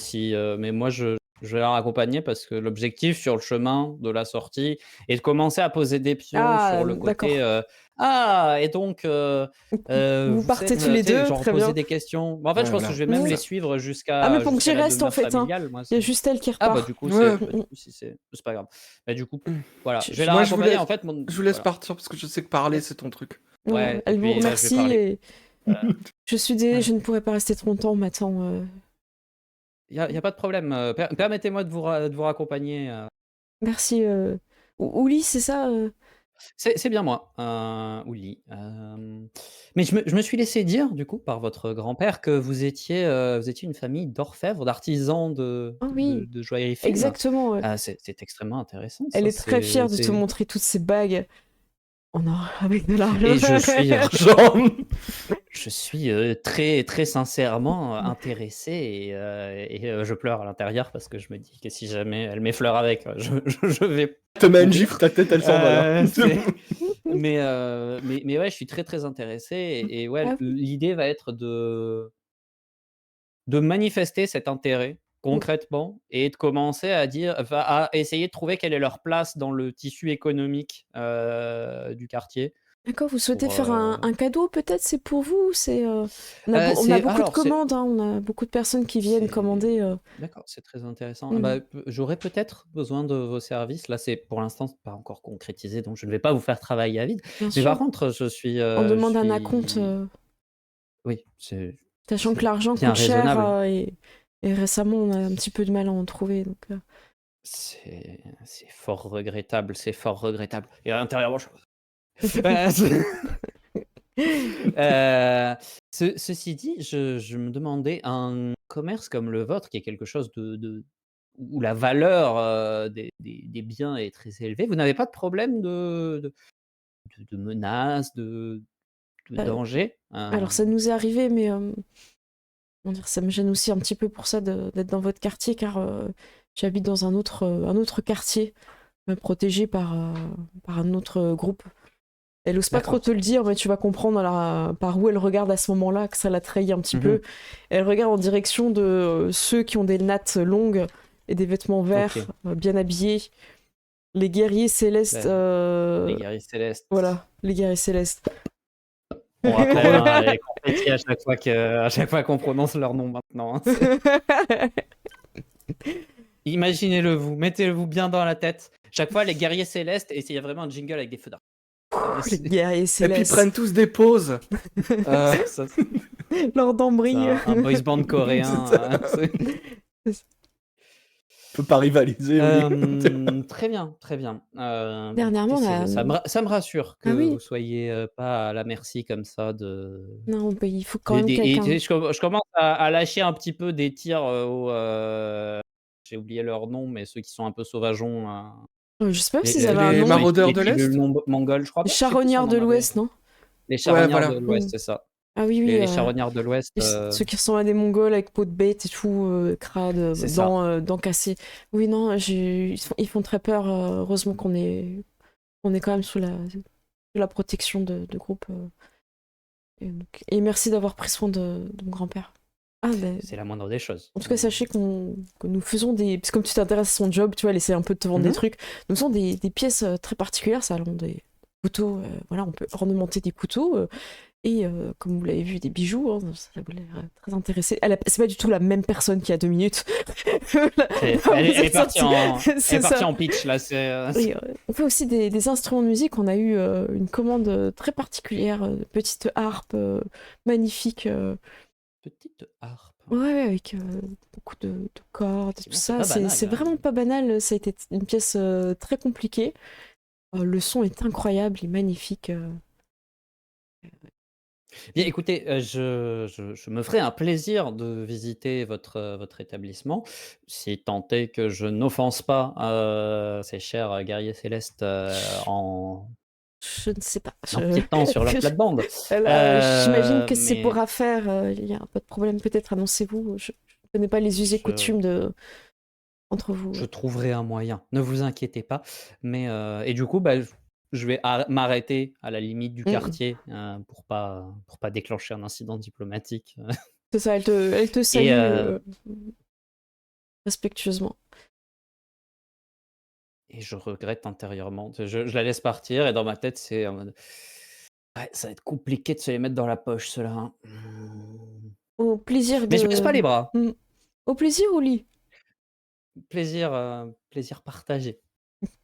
mais moi, je vais la raccompagner parce que l'objectif sur le chemin de la sortie est de commencer à poser des pions Ah, sur le côté. d'accord. Et donc, Vous partez tous les tu sais, deux, genre très poser bien. des questions. Bah, en fait, Ouais, je pense voilà. que je vais même Oui. les suivre Ah, mais jusqu'à pour que j'y la reste en demeure fait, hein. familiale. Moi, Il y a juste elle qui ah, repart. bah, du coup, Ouais. pas du coup, si c'est pas grave. Bah, du coup, Mm. voilà, je vais la Moi, je vous raccompagner. laisse, En fait, je vous laisse voilà. partir parce que je sais que parler, c'est ton truc. Ouais, et Elle vous puis là, je vais remercie parler. et Voilà. je suis désolée, je ne pourrais pas rester trop longtemps, m'attend. Y a pas de problème. Permettez-moi de vous raccompagner. Merci. Ouli, c'est ça? C'est bien moi, Ouli. Mais je me suis laissé dire, du coup, par votre grand-père que vous étiez une famille d'orfèvres, d'artisans Ah oui, de joaillerie fine. exactement. Ouais. C'est extrêmement intéressant, Elle ça. est très fière de te montrer toutes ces bagues avec de l'argent. Et je suis, Genre, je suis très, très sincèrement intéressé et je pleure à l'intérieur parce que je me dis que si jamais elle m'effleure avec, je vais. te mets une gifle, ta tête, elle s'en va. Là. Mais ouais, je suis très, très intéressé et ouais, Ah oui. l'idée va être de manifester cet intérêt concrètement et de commencer à essayer de trouver quelle est leur place dans le tissu économique, du quartier D'accord, vous souhaitez pour, faire un cadeau peut-être? C'est pour vous? On a beaucoup de commandes, hein, on a beaucoup de personnes qui viennent commander. D'accord, c'est très intéressant. Mm. Bah, j'aurais peut-être besoin de vos services. Là, pour l'instant, c'est pas encore concrétisé, donc je ne vais pas vous faire travailler à vide. Bien Mais sûr. par contre, On demande un acompte, oui, c'est sachant que l'argent bien coûte cher raisonnable. et récemment on a un petit peu de mal à en trouver. Donc, C'est fort regrettable, c'est fort regrettable. Et à l'intérieur, ceci dit, je me demandais, un commerce comme le vôtre, qui est quelque chose où la valeur des biens est très élevée, vous n'avez pas de problème de menaces, de Euh, dangers alors ça nous est arrivé, mais comment dire, ça me gêne aussi un petit peu pour ça d'être dans votre quartier, car j'habite dans un autre quartier protégé par un autre groupe. Elle ose pas trop D'accord. te le dire, mais tu vas comprendre par où elle regarde à ce moment-là, que ça la trahit un petit Mhm. peu. Elle regarde en direction de ceux qui ont des nattes longues et des vêtements verts, Ok. bien habillés. Les guerriers célestes. Les guerriers célestes. Voilà, les guerriers célestes. Bon, après, hein, les confettis à chaque fois qu'on prononce leur nom maintenant. Hein. Imaginez-le vous, mettez-le-vous bien dans la tête. Chaque fois, les guerriers célestes, et il y a vraiment un jingle avec des feux d'artifice. Les guerriers Et célestes. puis ils prennent tous des pauses. Ça, Lord d'Ambry. un boys band coréen. C'est ça. peut pas rivaliser, Oli. Très bien, très bien. Bah, Dernièrement, écoutez, on a... ça me rassure Ah que oui, vous soyez pas à la merci comme ça de. non, bah, il faut quand même Et quelqu'un. je commence à lâcher un petit peu des tirs j'ai oublié leur nom, mais ceux qui sont un peu sauvageons. Je sais pas Les, s'ils les, avaient un les, Les nom. maraudeurs de tribus l'Est? mongols, je crois Les pas, je sais plus si charognards on de en avait. l'Ouest, non? Les Ouais, charognards de voilà. l'Ouest, Mm. c'est ça. Ah oui, oui. Les charognards de l'Ouest, Ceux qui ressemblent à des Mongols avec peau de bête et tout, crade, c'est ça. dents cassées. Oui, non, ils font très peur. Heureusement on est quand même sous la protection de groupe. Et merci d'avoir pris soin de mon grand-père. Ah, ben, C'est la moindre des choses. en tout cas, sachez que nous faisons des... Parce que comme tu t'intéresses à son job, tu vois, elle essaie un peu de te vendre des trucs. Nous faisons des pièces très particulières, ça allant des couteaux, voilà, on peut ornementer des couteaux. Et comme vous l'avez vu, des bijoux, hein, ça vous l'air très intéressé. C'est pas du tout la même personne qu'il y a 2 minutes. Elle est partie C'est en pitch, là. Oui, on fait aussi des instruments de musique. On a eu une commande très particulière, petite harpe magnifique. Petite harpe. Ouais, avec beaucoup de cordes et tout C'est ça. pas banal, C'est hein. vraiment pas banal. Ça a été une pièce très compliquée. Le son est incroyable, il est magnifique. Bien, écoutez, je me ferai un plaisir de visiter votre établissement, si tant est que je n'offense pas ces chers guerriers célestes en Je ne sais pas. empiétant sur leur plate-bande. J'imagine que c'est Mais pour affaire. Il y a pas de problème, peut-être, annoncez-vous. Je ne connais pas les us et je, coutumes entre vous. je trouverai un moyen, ne vous inquiétez pas. Mais, et du coup, bah, je vais m'arrêter à la limite du Mm, mm. quartier pour pas déclencher un incident diplomatique. C'est ça, elle te salue respectueusement. Et je regrette intérieurement. Je la laisse partir et dans ma tête, c'est en mode ouais, ça va être compliqué de se les mettre dans la poche, ceux-là. Hein. Au plaisir Mais je baisse pas de... les bras. Mm. Au plaisir, Oli. Plaisir partagé.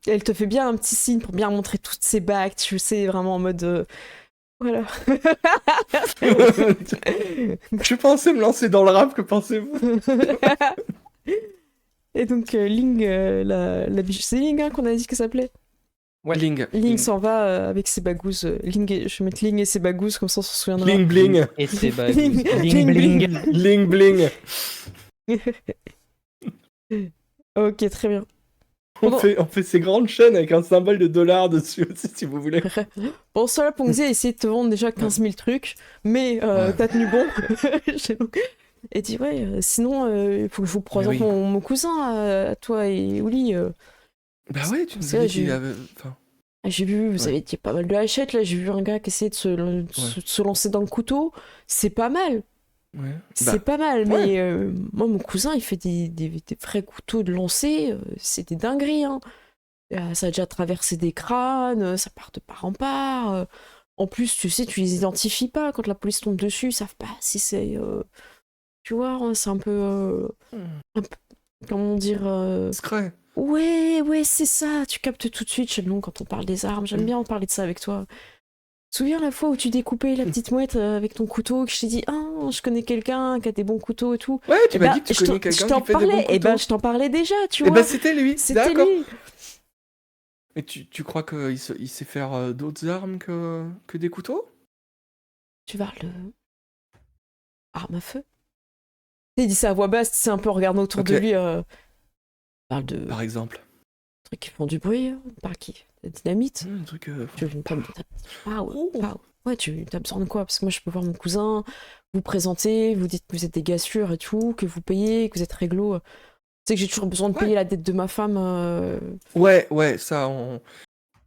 Elle te fait bien un petit signe pour bien montrer toutes ses bagues, tu sais, vraiment en mode... Voilà. Je pensais me lancer dans le rap, que pensez-vous? Et donc, Ling, c'est Ling hein, qu'on a dit que ça s'appelait. Ouais. Ling s'en va avec ses bagouzes. Je vais mettre Ling et ses bagouzes, comme ça on s'en souviendra. Bling bling. Et c'est Bling, bling bling. Bling bling. Ok, très bien. On fait ces grandes chaînes avec un symbole de dollar dessus aussi, si vous voulez. Bon, Sola Pongzi a essayé de te vendre déjà 15 000 trucs, mais t'as tenu bon. Et dit, ouais, sinon, il faut que je vous présente oui. mon cousin à toi et Ouli. Bah ouais, tu nous C'est as vrai, dit qu'il avait... Enfin, J'ai vu, vous Ouais. avez dit pas mal de hachettes, là, j'ai vu un gars qui essayait de se lancer dans le couteau. C'est pas mal, ouais. c'est pas mal, mais moi, mon cousin, il fait des vrais couteaux de lancer, c'est des dingueries, hein. Ça a déjà traversé des crânes, ça part de part en part. En plus, tu sais, tu les identifies pas quand la police tombe dessus, ils savent pas si c'est... tu vois, hein, c'est un peu... comment dire... Discret. Ouais, c'est ça, tu captes tout de suite, j'aime bien quand on parle des armes, j'aime bien en parler de ça avec toi. Tu te souviens la fois où tu découpais la petite mouette avec ton couteau, que je t'ai dit, ah, je connais quelqu'un qui a des bons couteaux et tout. Ouais, tu m'as dit que tu connais quelqu'un qui fait des bons couteaux. Et ben, je t'en parlais déjà, tu Et vois. bah c'était lui, C'était d'accord. lui. Et tu crois qu'il sait faire d'autres armes que des couteaux? Tu parles de... arme à feu. Il dit ça à voix basse, c'est un peu en regardant autour de lui. Parle de Par exemple. trucs qui font du bruit, par qui? La dynamite. Un truc... Tu veux une pomme de ouais, t'as besoin de quoi? Parce que moi, je peux voir mon cousin, vous présenter, vous dites que vous êtes des gars sûrs et tout, que vous payez, que vous êtes réglo. Tu sais que j'ai toujours besoin de payer la dette de ma femme. Ouais, ça,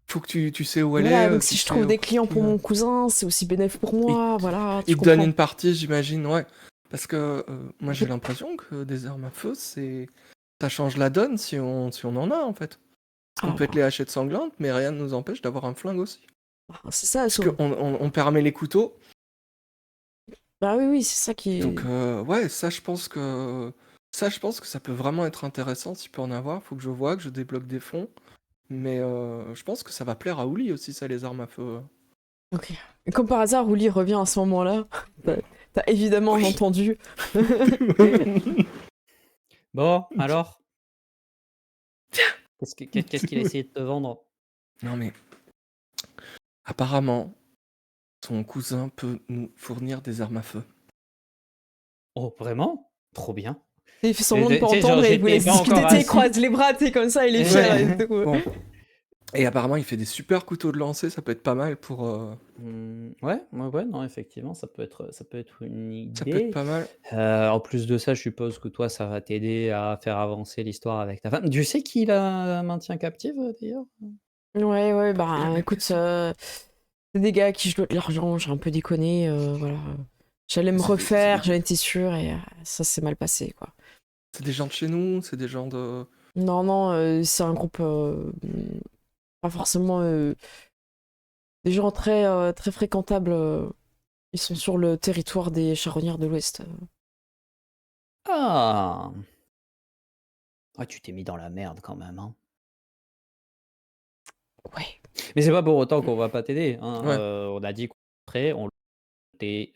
faut que tu sais où elle Voilà, est. donc si je trouve des clients pour mon cousin, c'est aussi bénéfique pour moi, voilà. Il te donne une partie, j'imagine, ouais. Parce que moi, j'ai l'impression que des armes à feu, ça change la donne si on en a, en fait. On peut être les hachettes sanglantes, mais rien ne nous empêche d'avoir un flingue aussi. C'est ça, parce qu'on permet les couteaux. Bah oui, c'est ça qui est... Donc, ouais, ça, je pense que ça peut vraiment être intéressant s'il peut en avoir. Faut que je vois, que je débloque des fonds. Mais je pense que ça va plaire à Ouli aussi, ça, les armes à feu. Ok. Et comme par hasard, Ouli revient à ce moment-là. T'as évidemment entendu. Bon, alors Qu'est-ce qu'il a essayé de te vendre? Non, mais apparemment, son cousin peut nous fournir des armes à feu. Oh, vraiment? Trop bien. Il fait semblant de pas Tu sais, genre, entendre et il vous j'étais laisse pas discuter, encore tu sais, il assis. croise les bras, tu sais, comme ça, il est fier Ouais. et tout. Bon. Et apparemment, il fait des super couteaux de lancer, ça peut être pas mal pour. Ouais, non, effectivement, ça peut être une Ça peut être idée. pas mal. En plus de ça, je suppose que toi, ça va t'aider à faire avancer l'histoire avec ta femme. Tu sais qui la maintient captive, d'ailleurs? Ouais, J'ai la bah même écoute, question. c'est des gars à qui je dois de l'argent, j'ai un peu déconné, voilà. J'allais me C'est refaire, j'en étais sûre et ça s'est mal passé, quoi. des gens de chez nous, c'est des gens de. Non, c'est un groupe pas forcément des gens très fréquentables. Ils sont sur le territoire des Charognards de l'Ouest. Ah! Ah, tu t'es mis dans la merde quand même, hein. Ouais. Mais c'est pas pour autant qu'on va pas t'aider, hein. Ouais. On a dit qu'après, on t'ait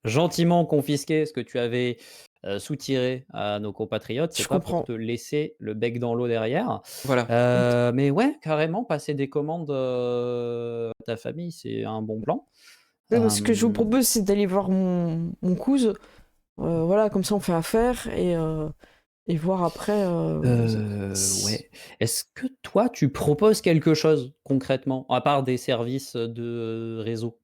gentiment confisqué ce que tu avais soutiré à nos compatriotes. C'est Je pas pour comprends. te laisser le bec dans l'eau derrière. Voilà. Mais ouais, carrément, passer des commandes à ta famille, c'est un bon plan. Oui, moi, ce que je vous Euh, propose, c'est d'aller voir mon cousin. Voilà, comme ça on fait affaire et voir après. ouais. Est-ce que toi, tu proposes quelque chose concrètement, à part des services de réseau?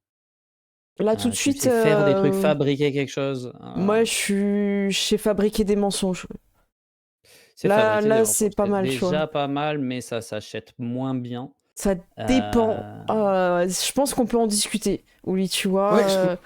Là, tout de Tu suite, sais faire des trucs, fabriquer quelque chose? moi, je sais fabriquer des mensonges. C'est fabriquer des Là, mensonges. c'est pas C'est mal, tu vois. déjà pas mal, mais ça s'achète moins bien. Ça dépend. Heu, Je pense qu'on peut en discuter. Oui, tu vois. Ouais,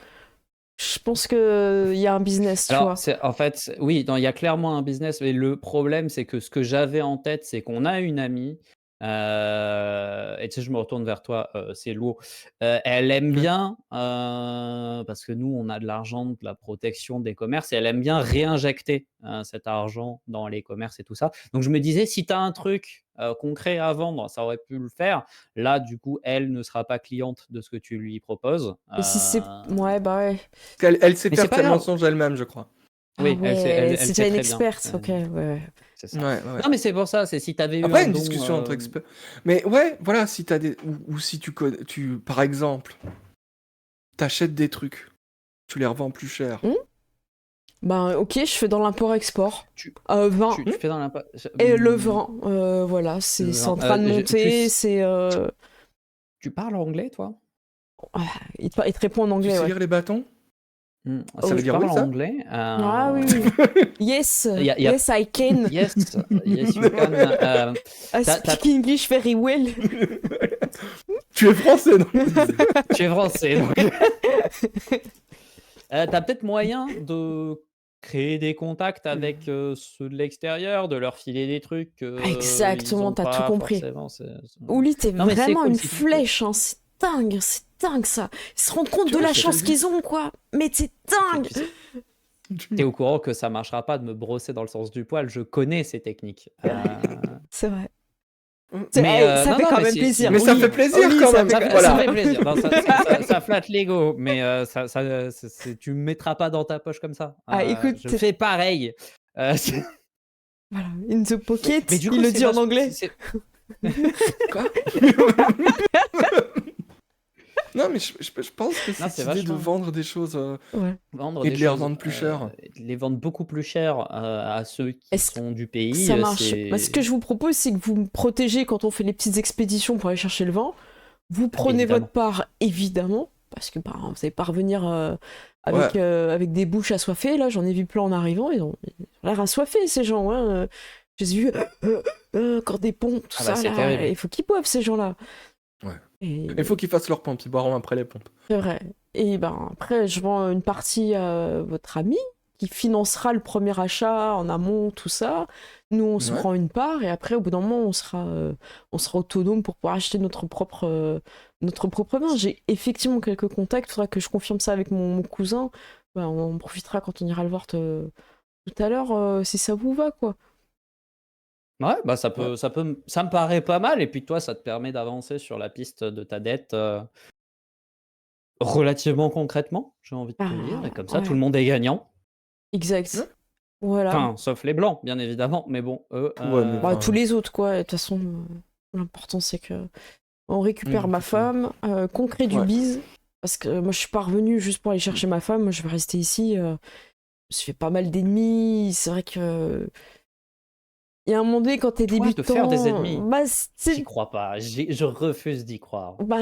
Je pense qu'il y a un business, tu alors vois. c'est en fait, oui, non, il y a clairement un business, mais le problème, c'est que ce que j'avais en tête, c'est qu'on a une amie, et tu sais, je me retourne vers toi, c'est Lo. Elle aime ouais. bien, parce que nous, on a de l'argent, de la protection des commerces et elle aime bien réinjecter, cet argent dans les commerces et tout ça. Donc je me disais, si tu as un truc, concret à vendre, ça aurait pu le faire. Là, du coup, elle ne sera pas cliente de ce que tu lui proposes, Et si c'est. Ouais, bah ouais. Elle sait mais c'est faire pas ses grave. mensonges elle-même, je crois. Ah Oui, elle ouais, c'est déjà sait une très bien. experte. Ok, ouais. C'est ça. Ouais. Non, mais c'est pour ça, c'est si tu avais eu Après, un une don, discussion entre experts. Mais ouais, voilà, si t'as des. Ou si tu connais. Par exemple, t'achètes des trucs, tu les revends plus cher. Ben ok, je fais dans l'import-export. tu Vin. tu fais dans l'impact Et le vin, voilà, c'est en train de monter, c'est... tu parles anglais, toi? Il te répond en Tu anglais, sais ouais. lire les bâtons? Ça veut tu dire parles oui, ça? anglais? Ah oui. Yes, Y a yes I can. yes, yes you can, I tu as speak English very well. Tu es français, non? tu es français, donc tu peut-être moyen de créer des contacts avec, ceux de l'extérieur, de leur filer des trucs qu'ils Exactement, ont t'as tout pas compris. forcément, Ouli, t'es non, mais c'est vraiment cool une si tu peux. flèche, hein. C'est dingue ça. Ils se rendent compte Tu de vois, la je chance te le dis. qu'ils ont, quoi. Mais c'est dingue. Tu sais, tu es au courant que ça marchera pas de me brosser dans le sens du poil, je connais ces techniques. C'est vrai. Mais Ça non, fait non, quand mais même c'est plaisir. Mais ça Oli. fait plaisir Oli, quand ça même. fait- Voilà. ça fait plaisir. Non, ça flatte l'ego, mais tu me mettras pas dans ta poche comme ça. Ah, écoute, Je fais pareil. voilà, in the pocket, Mais du il coup, le c'est dit en anglais. Quoi? Non, mais je pense que Non, cette c'est idée de vachement vendre des choses Ouais. vendre et des de les choses, revendre plus cher. et de les vendre beaucoup plus cher, à ceux qui Est-ce que sont du pays, ça marche? Bah, ce que je vous propose, c'est que vous me protégez quand on fait les petites expéditions pour aller chercher le vin. Vous prenez Évidemment. votre part, évidemment, parce que bah, vous n'allez pas revenir Ouais. avec des bouches assoiffées. Là, j'en ai vu plein en arrivant. Ils ont l'air assoiffés, ces gens. Hein. J'ai vu encore des ponts, tout Ah bah, ça. c'est Là. terrible. Il faut qu'ils boivent, ces gens-là. Ouais. Et Il faut qu'ils fassent leur pompe, ils boiront après les pompes. c'est vrai. Et ben après, je vends une partie à votre ami qui financera le premier achat en amont, tout ça. Nous, on se Ouais. prend une part et après, au bout d'un moment, on sera autonome pour pouvoir acheter notre propre vin. J'ai effectivement quelques contacts. Il faudra que je confirme ça avec mon cousin. Ben, on en profitera quand on ira le voir tout à l'heure, si ça vous va, quoi. Ouais, bah, ça me paraît pas mal et puis toi, ça te permet d'avancer sur la piste de ta dette, relativement concrètement, j'ai envie de te dire, et comme ça, tout Ouais. le monde est gagnant. Exact. Voilà. Enfin, sauf les blancs, bien évidemment, mais bon, eux. Ouais, mais Bah, enfin, tous les autres, quoi. De toute façon, l'important, c'est que on récupère ma femme, qu'on crée du Ouais. bise. Parce que moi, je suis pas revenue juste pour aller chercher ma femme. Moi, je vais rester ici. Je me suis fait pas mal d'ennemis. C'est vrai que. Il y a un moment donné, quand t'es Toi, de faire des débutant. ennemis, Bah, j'y crois pas. Je refuse d'y croire. bah,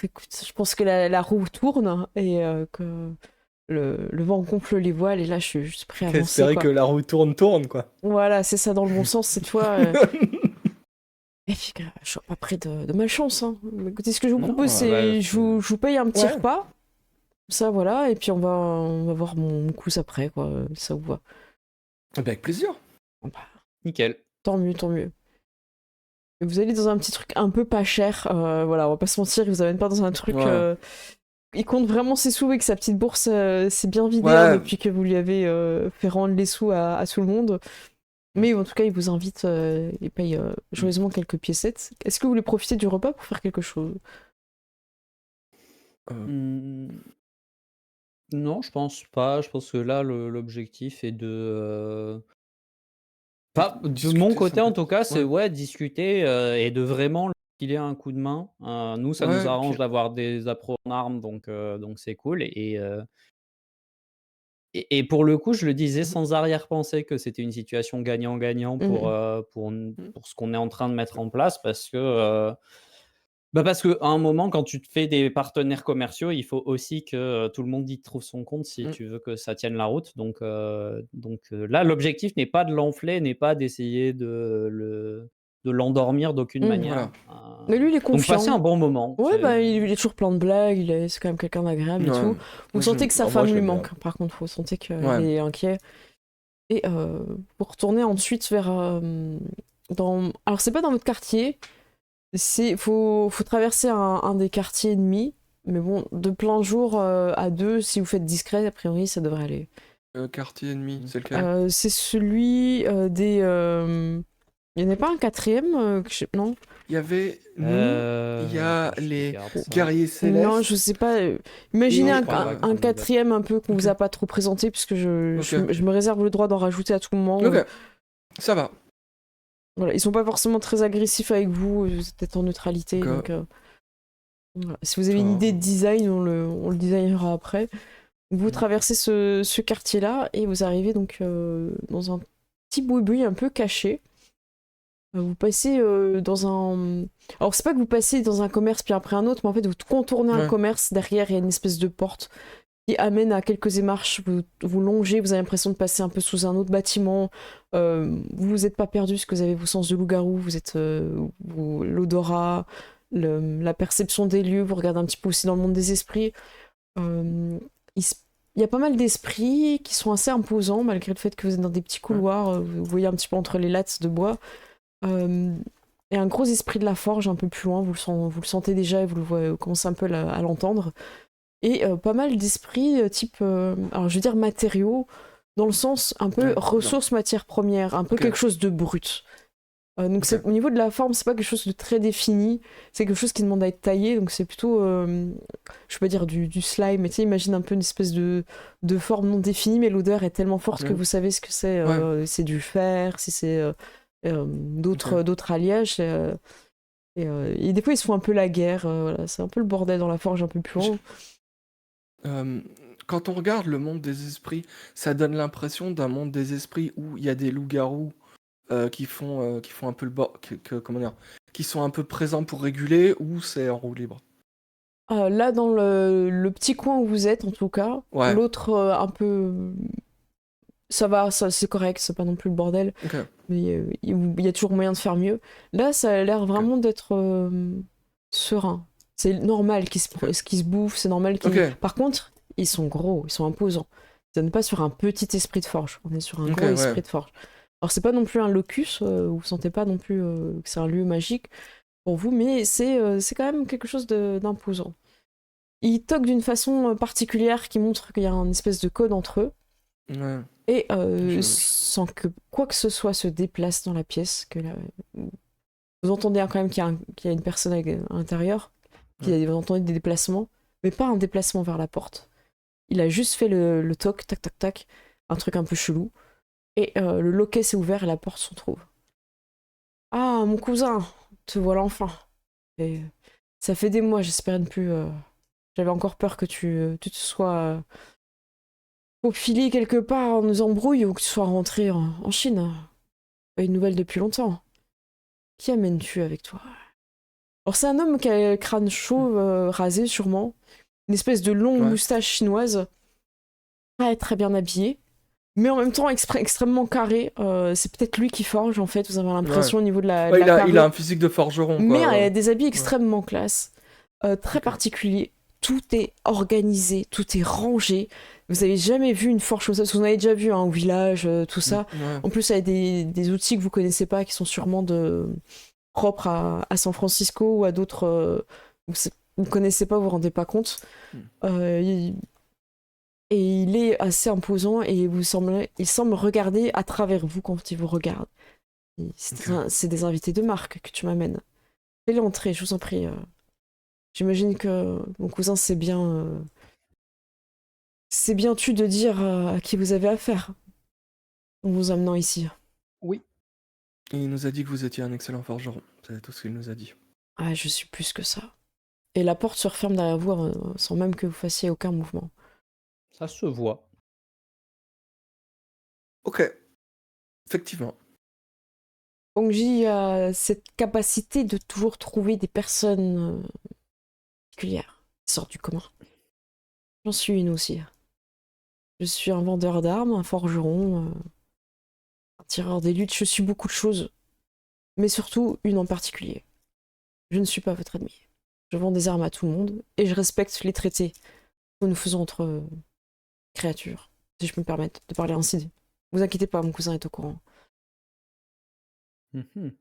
écoute, je pense que la roue tourne et que le vent gonfle les voiles. Et là, je suis prêt à avancer, Espérer quoi. que la roue tourne, quoi. Voilà, c'est ça dans le bon sens cette fois. Et puis, je suis pas près de malchance. Hein. Mais écoutez, ce que je vous Non, propose, bah, c'est je vous paye un petit Ouais. repas. Ça, voilà. Et puis, on va voir mon cousse après, quoi. Ça vous va. Eh ben, avec plaisir. Bon, bah, nickel. tant mieux, tant mieux. Et vous allez dans un petit truc un peu pas cher. Voilà, on va pas se mentir, il vous amène pas dans un truc. Ouais. Il compte vraiment ses sous et que sa petite bourse s'est bien vidée Ouais. hein, depuis que vous lui avez fait rendre les sous à tout le monde. Mais en tout cas, il vous invite, il paye joyeusement quelques piécettes. Est-ce que vous voulez profiter du repas pour faire quelque chose? Hmm, Non, je pense pas. Je pense que là, l'objectif est de. Enfin, de Discuter mon côté, en tout sympathique. cas, c'est Ouais. discuter et de vraiment lui filer un coup de main. Nous, ça nous Ouais, arrange puis- d'avoir des appros en armes, donc c'est cool. Et pour le coup, je le disais sans arrière-pensée que c'était une situation gagnant-gagnant pour, Mhm. pour ce qu'on est en train de mettre en place parce qu'à un moment, quand tu te fais des partenaires commerciaux, il faut aussi que tout le monde y trouve son compte si Mm. tu veux que ça tienne la route. Donc là, l'objectif n'est pas de l'enfler, n'est pas d'essayer de l'endormir d'aucune Mhm. manière. Voilà. Mais lui, il est Donc passer confiant. un bon moment. Ouais, bah, il est toujours plein de blagues, c'est quand même quelqu'un d'agréable et Ouais. tout. Vous Moi, sentez que sa moi, femme je lui l'aime bien. manque, par contre, vous sentez qu'il Ouais. est inquiet. Et vous retournez ensuite vers. Alors, c'est pas dans votre quartier, faut traverser un des quartiers ennemis, mais bon, de plein jour à deux, si vous faites discret, a priori, ça devrait aller. Quartier ennemi, c'est lequel? C'est celui des. Il n'y en a pas un quatrième non? Il y avait nous, il y a Attends, je les regarde ça. guerriers Non, célestes. je sais pas. Imaginez Et, un, je crois pas un- qu'on un nous a- quatrième un peu qu'on vous a pas trop présenté, puisque je me réserve le droit d'en rajouter à tout moment. Ok, ça va. Voilà, ils sont pas forcément très agressifs avec vous, vous êtes peut-être en neutralité. Ok. Donc, voilà. Si vous avez une idée de design, on le designera après. Vous traversez ce quartier-là et vous arrivez donc dans un petit boui-boui un peu caché. Vous passez dans un. Alors, c'est pas que vous passez dans un commerce puis après un autre, mais en fait, vous contournez un Ouais. commerce. Derrière, il y a une espèce de porte qui amène à quelques émarches. Vous longez, vous avez l'impression de passer un peu sous un autre bâtiment. Vous n'êtes pas perdu parce que vous avez vos sens de loup-garou, vous êtes l'odorat, la perception des lieux, vous regardez un petit peu aussi dans le monde des esprits. Il y a pas mal d'esprits qui sont assez imposants, malgré le fait que vous êtes dans des petits couloirs, vous voyez un petit peu entre les lattes de bois. Et un gros esprit de la forge un peu plus loin, vous le sentez déjà et vous commencez un peu à l'entendre. Et pas mal d'esprits type, alors je veux dire matériaux, dans le sens un peu ressources matières premières, un peu quelque chose de brut. Donc au niveau de la forme, c'est pas quelque chose de très défini, c'est quelque chose qui demande à être taillé, donc c'est plutôt, je peux pas dire du slime, mais tu sais, imagine un peu une espèce de forme non définie, mais l'odeur est tellement forte que vous savez ce que c'est, c'est du fer, si c'est d'autres alliages, et des fois ils se font un peu la guerre, voilà, c'est un peu le bordel dans la forge un peu plus loin. Quand on regarde le monde des esprits, ça donne l'impression d'un monde des esprits où il y a des loups-garous qui font un peu le bord, comment dire, qui sont un peu présents pour réguler, ou c'est en roue libre. Là, dans le petit coin où vous êtes, en tout cas, l'autre un peu. Ça va, c'est correct, c'est pas non plus le bordel, mais il y a toujours moyen de faire mieux. Là, ça a l'air vraiment d'être serein. C'est normal qu'ils se bouffent, c'est normal qu'ils. Par contre, ils sont gros, ils sont imposants. On n'est pas sur un petit esprit de forge, on est sur un gros esprit de forge. Alors, c'est pas non plus un locus, vous sentez pas non plus que c'est un lieu magique pour vous, mais c'est quand même quelque chose d'imposant. Ils toquent d'une façon particulière qui montre qu'il y a une espèce de code entre eux. Et sans que quoi que ce soit se déplace dans la pièce, vous entendez quand même qu'il y a une personne à l'intérieur, vous entendez des déplacements, mais pas un déplacement vers la porte. Il a juste fait le toc, tac, tac, tac, un truc un peu chelou. Et le loquet s'est ouvert et la porte se trouve. Ah, mon cousin, te voilà enfin. Et ça fait des mois, j'espérais ne plus. J'avais encore peur que tu te sois faufilé quelque part en nos embrouilles ou que tu sois rentré en Chine. Pas une nouvelle depuis longtemps. Qui amènes-tu avec toi? Alors, c'est un homme qui a le crâne chauve, rasé sûrement, une espèce de longue Ouais. moustache chinoise, très très bien habillé, mais en même temps extrêmement carré. C'est peut-être lui qui forge en fait, vous avez l'impression au niveau de la, Ouais, de la il a carrure. un physique de forgeron, Mais quoi. des habits extrêmement classe, très Ok. particuliers. Tout est organisé, tout est rangé. Vous avez jamais vu une forge comme ça, parce que vous en avez déjà vu au village, tout ça. Ouais. En plus, avec des outils que vous connaissez pas, qui sont sûrement propres à San Francisco ou à d'autres vous connaissez pas, vous vous rendez pas compte. Mm. Et il est assez imposant et il semble regarder à travers vous quand il vous regarde. C'est des invités de marque que tu m'amènes. Fais-les entrer, je vous en prie. J'imagine que mon cousin c'est bien tu de dire à qui vous avez affaire en vous amenant ici. Oui. Et il nous a dit que vous étiez un excellent forgeron. C'est tout ce qu'il nous a dit. Ah, je suis plus que ça. Et la porte se referme derrière vous sans même que vous fassiez aucun mouvement. Ça se voit. Ok. Effectivement. Bongji a cette capacité de toujours trouver des personnes particulières, qui sortent du commun. J'en suis une aussi. Je suis un vendeur d'armes, un forgeron, un tireur d'élite, je suis beaucoup de choses. Mais surtout, une en particulier. Je ne suis pas votre ennemi. Je vends des armes à tout le monde et je respecte les traités que nous faisons entre créatures, si je peux me permettre de parler ainsi. Vous inquiétez pas, mon cousin est au courant. Mhm.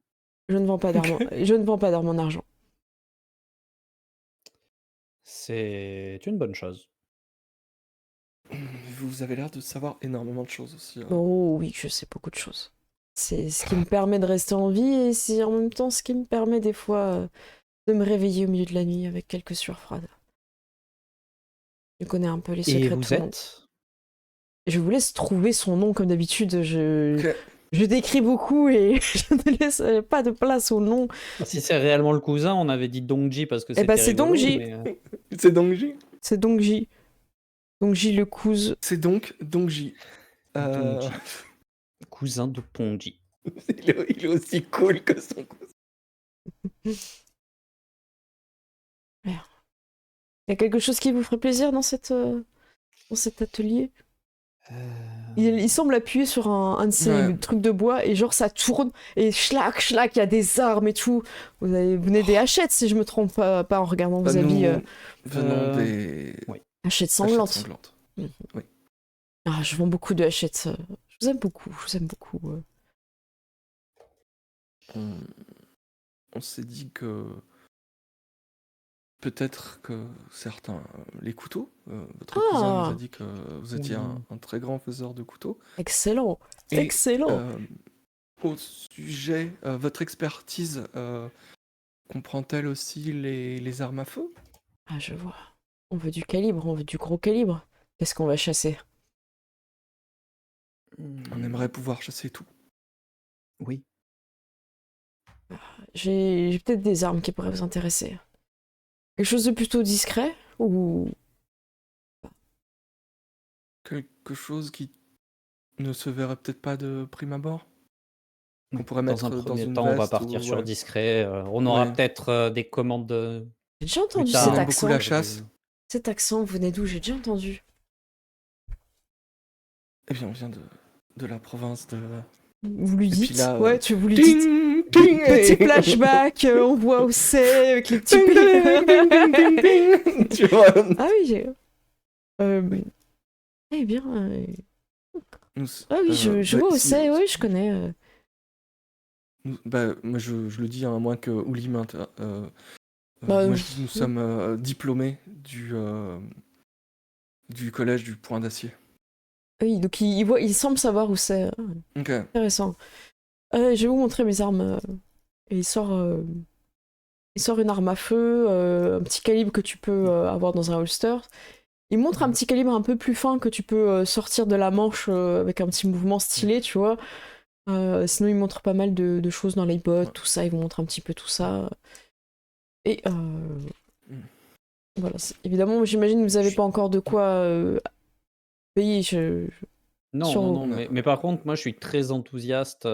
Je ne vends pas d'armes. Je ne vends pas d'armes en argent. C'est une bonne chose. Vous avez l'air de savoir énormément de choses aussi. Oh oui, je sais beaucoup de choses. C'est ce qui me permet de rester en vie et c'est en même temps ce qui me permet des fois de me réveiller au milieu de la nuit avec quelques sueurs froides. Je connais un peu les Et secrets de vous tout le monde. êtes Je vous laisse trouver son nom comme d'habitude. Ok. Je décris beaucoup et je ne laisse pas de place au nom. Si c'est réellement le cousin, on avait dit Dongji parce que Eh c'était ben c'est rigolo, Dongji. mais, C'est Dongji. C'est Dongji. Dongji le cousin. C'est donc Dongji. Dongji. Cousin de Pongji. Il est aussi cool que son cousin. Il y a quelque chose qui vous ferait plaisir dans cet atelier? Il semble appuyer sur un de ces trucs de bois et genre ça tourne et schlac, schlac, il y a des armes et tout. Vous venez des hachettes si je me trompe pas en regardant vos habits. Venons des Hachettes sanglantes. hachettes sanglantes. Mhm. Oui. Ah, je vends beaucoup de hachettes. Je vous aime beaucoup, je vous aime beaucoup. On s'est dit que peut-être que certains... Les couteaux, votre cousin nous a dit que vous étiez un très grand faiseur de couteaux. Excellent, Et, excellent. Au sujet, votre expertise comprend-elle aussi les armes à feu? Ah, je vois. On veut du calibre, on veut du gros calibre. Qu'est-ce qu'on va chasser? On aimerait pouvoir chasser tout. Oui. J'ai peut-être des armes qui pourraient vous intéresser. Quelque chose de plutôt discret ou... Quelque chose qui ne se verrait peut-être pas de prime abord? Qu'on pourrait mettre Dans un dans premier une temps, on va veste partir ou... sur ouais. discret. On aura Ouais. peut-être des commandes J'ai déjà plus entendu tard. cet On aime accent. beaucoup la chasse. Cet accent, vous venez d'où? J'ai déjà entendu. Eh bien, on vient de la province de... Vous lui Et puis dites? là, Ouais, vous lui dites. Ding, ding, Petit flashback, on voit où c'est, avec les petits... ding, ding, ding, ding, ding, ding. Tu vois, Ah oui, eh bien... Ah oui, je vois où c'est, oui, je connais. Moi, je le dis, à moins que Ouli moi, nous sommes diplômés du collège du Point d'Acier. Oui, donc il semble savoir où c'est. Ok. Intéressant. Je vais vous montrer mes armes. Et il sort une arme à feu, un petit calibre que tu peux avoir dans un holster. Il montre un petit calibre un peu plus fin que tu peux sortir de la manche avec un petit mouvement stylé, tu vois. Sinon, il montre pas mal de choses dans les bottes, tout ça. Ils vous montrent un petit peu tout ça. Et voilà. Évidemment, j'imagine que vous n'avez pas encore de quoi payer. Non, Sur- non, mais par contre, moi, je suis très enthousiaste.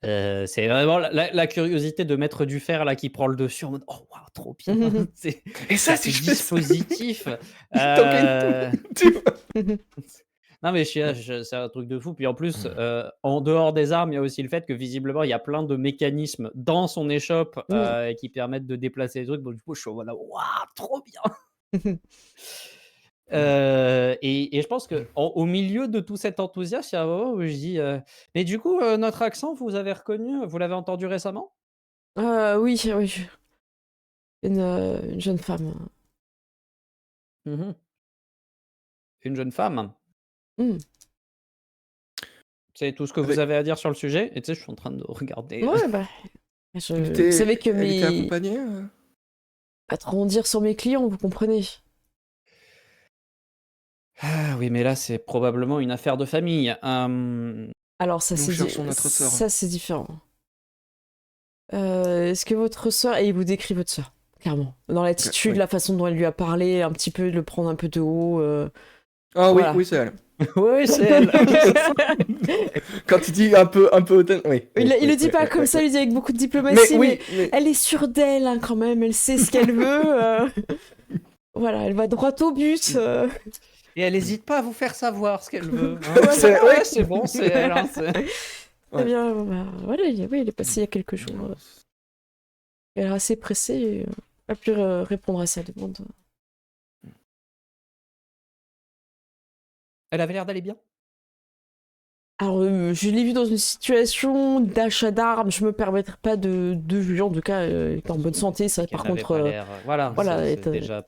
C'est vraiment la curiosité de mettre du fer là qui prend le dessus en mode oh waouh, trop bien. C'est Et ça, ce si je fais ça, dispositif. il t'en gagne tout, tu vois. Non, mais c'est un truc de fou. Puis en plus, en dehors des armes, il y a aussi le fait que visiblement, il y a plein de mécanismes dans son échoppe qui permettent de déplacer les trucs. Donc, du coup, je suis voilà, waouh, trop bien. Et je pense que au milieu de tout cet enthousiasme, il y a un moment où je dis mais du coup, notre accent, vous avez reconnu, vous l'avez entendu récemment? Oui, oui. Une jeune femme. Mmh. Une jeune femme. Mm. C'est tout ce que vous Avec- avez à dire sur le sujet? Et tu sais, je suis en train de regarder. Ouais, bah. Elle Vous était, savez que elle était accompagnée à trop dire sur mes clients, vous comprenez. Ah oui, mais là, c'est probablement une affaire de famille. Alors, ça, Nous cherchons notre sœur. ça, c'est différent. Est-ce que votre sœur... Et il vous décrit votre sœur, clairement. Dans l'attitude, oui. la façon dont elle lui a parlé, un petit peu de le prendre un peu de haut. Ah Voilà. oui, c'est elle. Oui, c'est elle. Quand il dit un peu hautaine, oui. Il oui, le dit oui, pas oui, comme oui, ça, il le dit avec beaucoup de Mais diplomatie, oui, mais elle est sûre d'elle hein, quand même, elle sait ce qu'elle veut. Voilà, elle va droit au but. Et elle n'hésite pas à vous faire savoir ce qu'elle veut. Hein. Ouais. C'est bon, c'est elle. Hein, Très bien, bah, voilà, il est passé il y a quelques jours. Elle est assez pressée, et, elle a pu répondre à sa demande. Elle avait l'air d'aller bien. Alors, je l'ai vu dans une situation d'achat d'armes, je me permettrai pas de juger, en tout cas, elle est en bonne santé, ça, par Qu'elle avait contre... pas l'air. Voilà, voilà, c'est déjà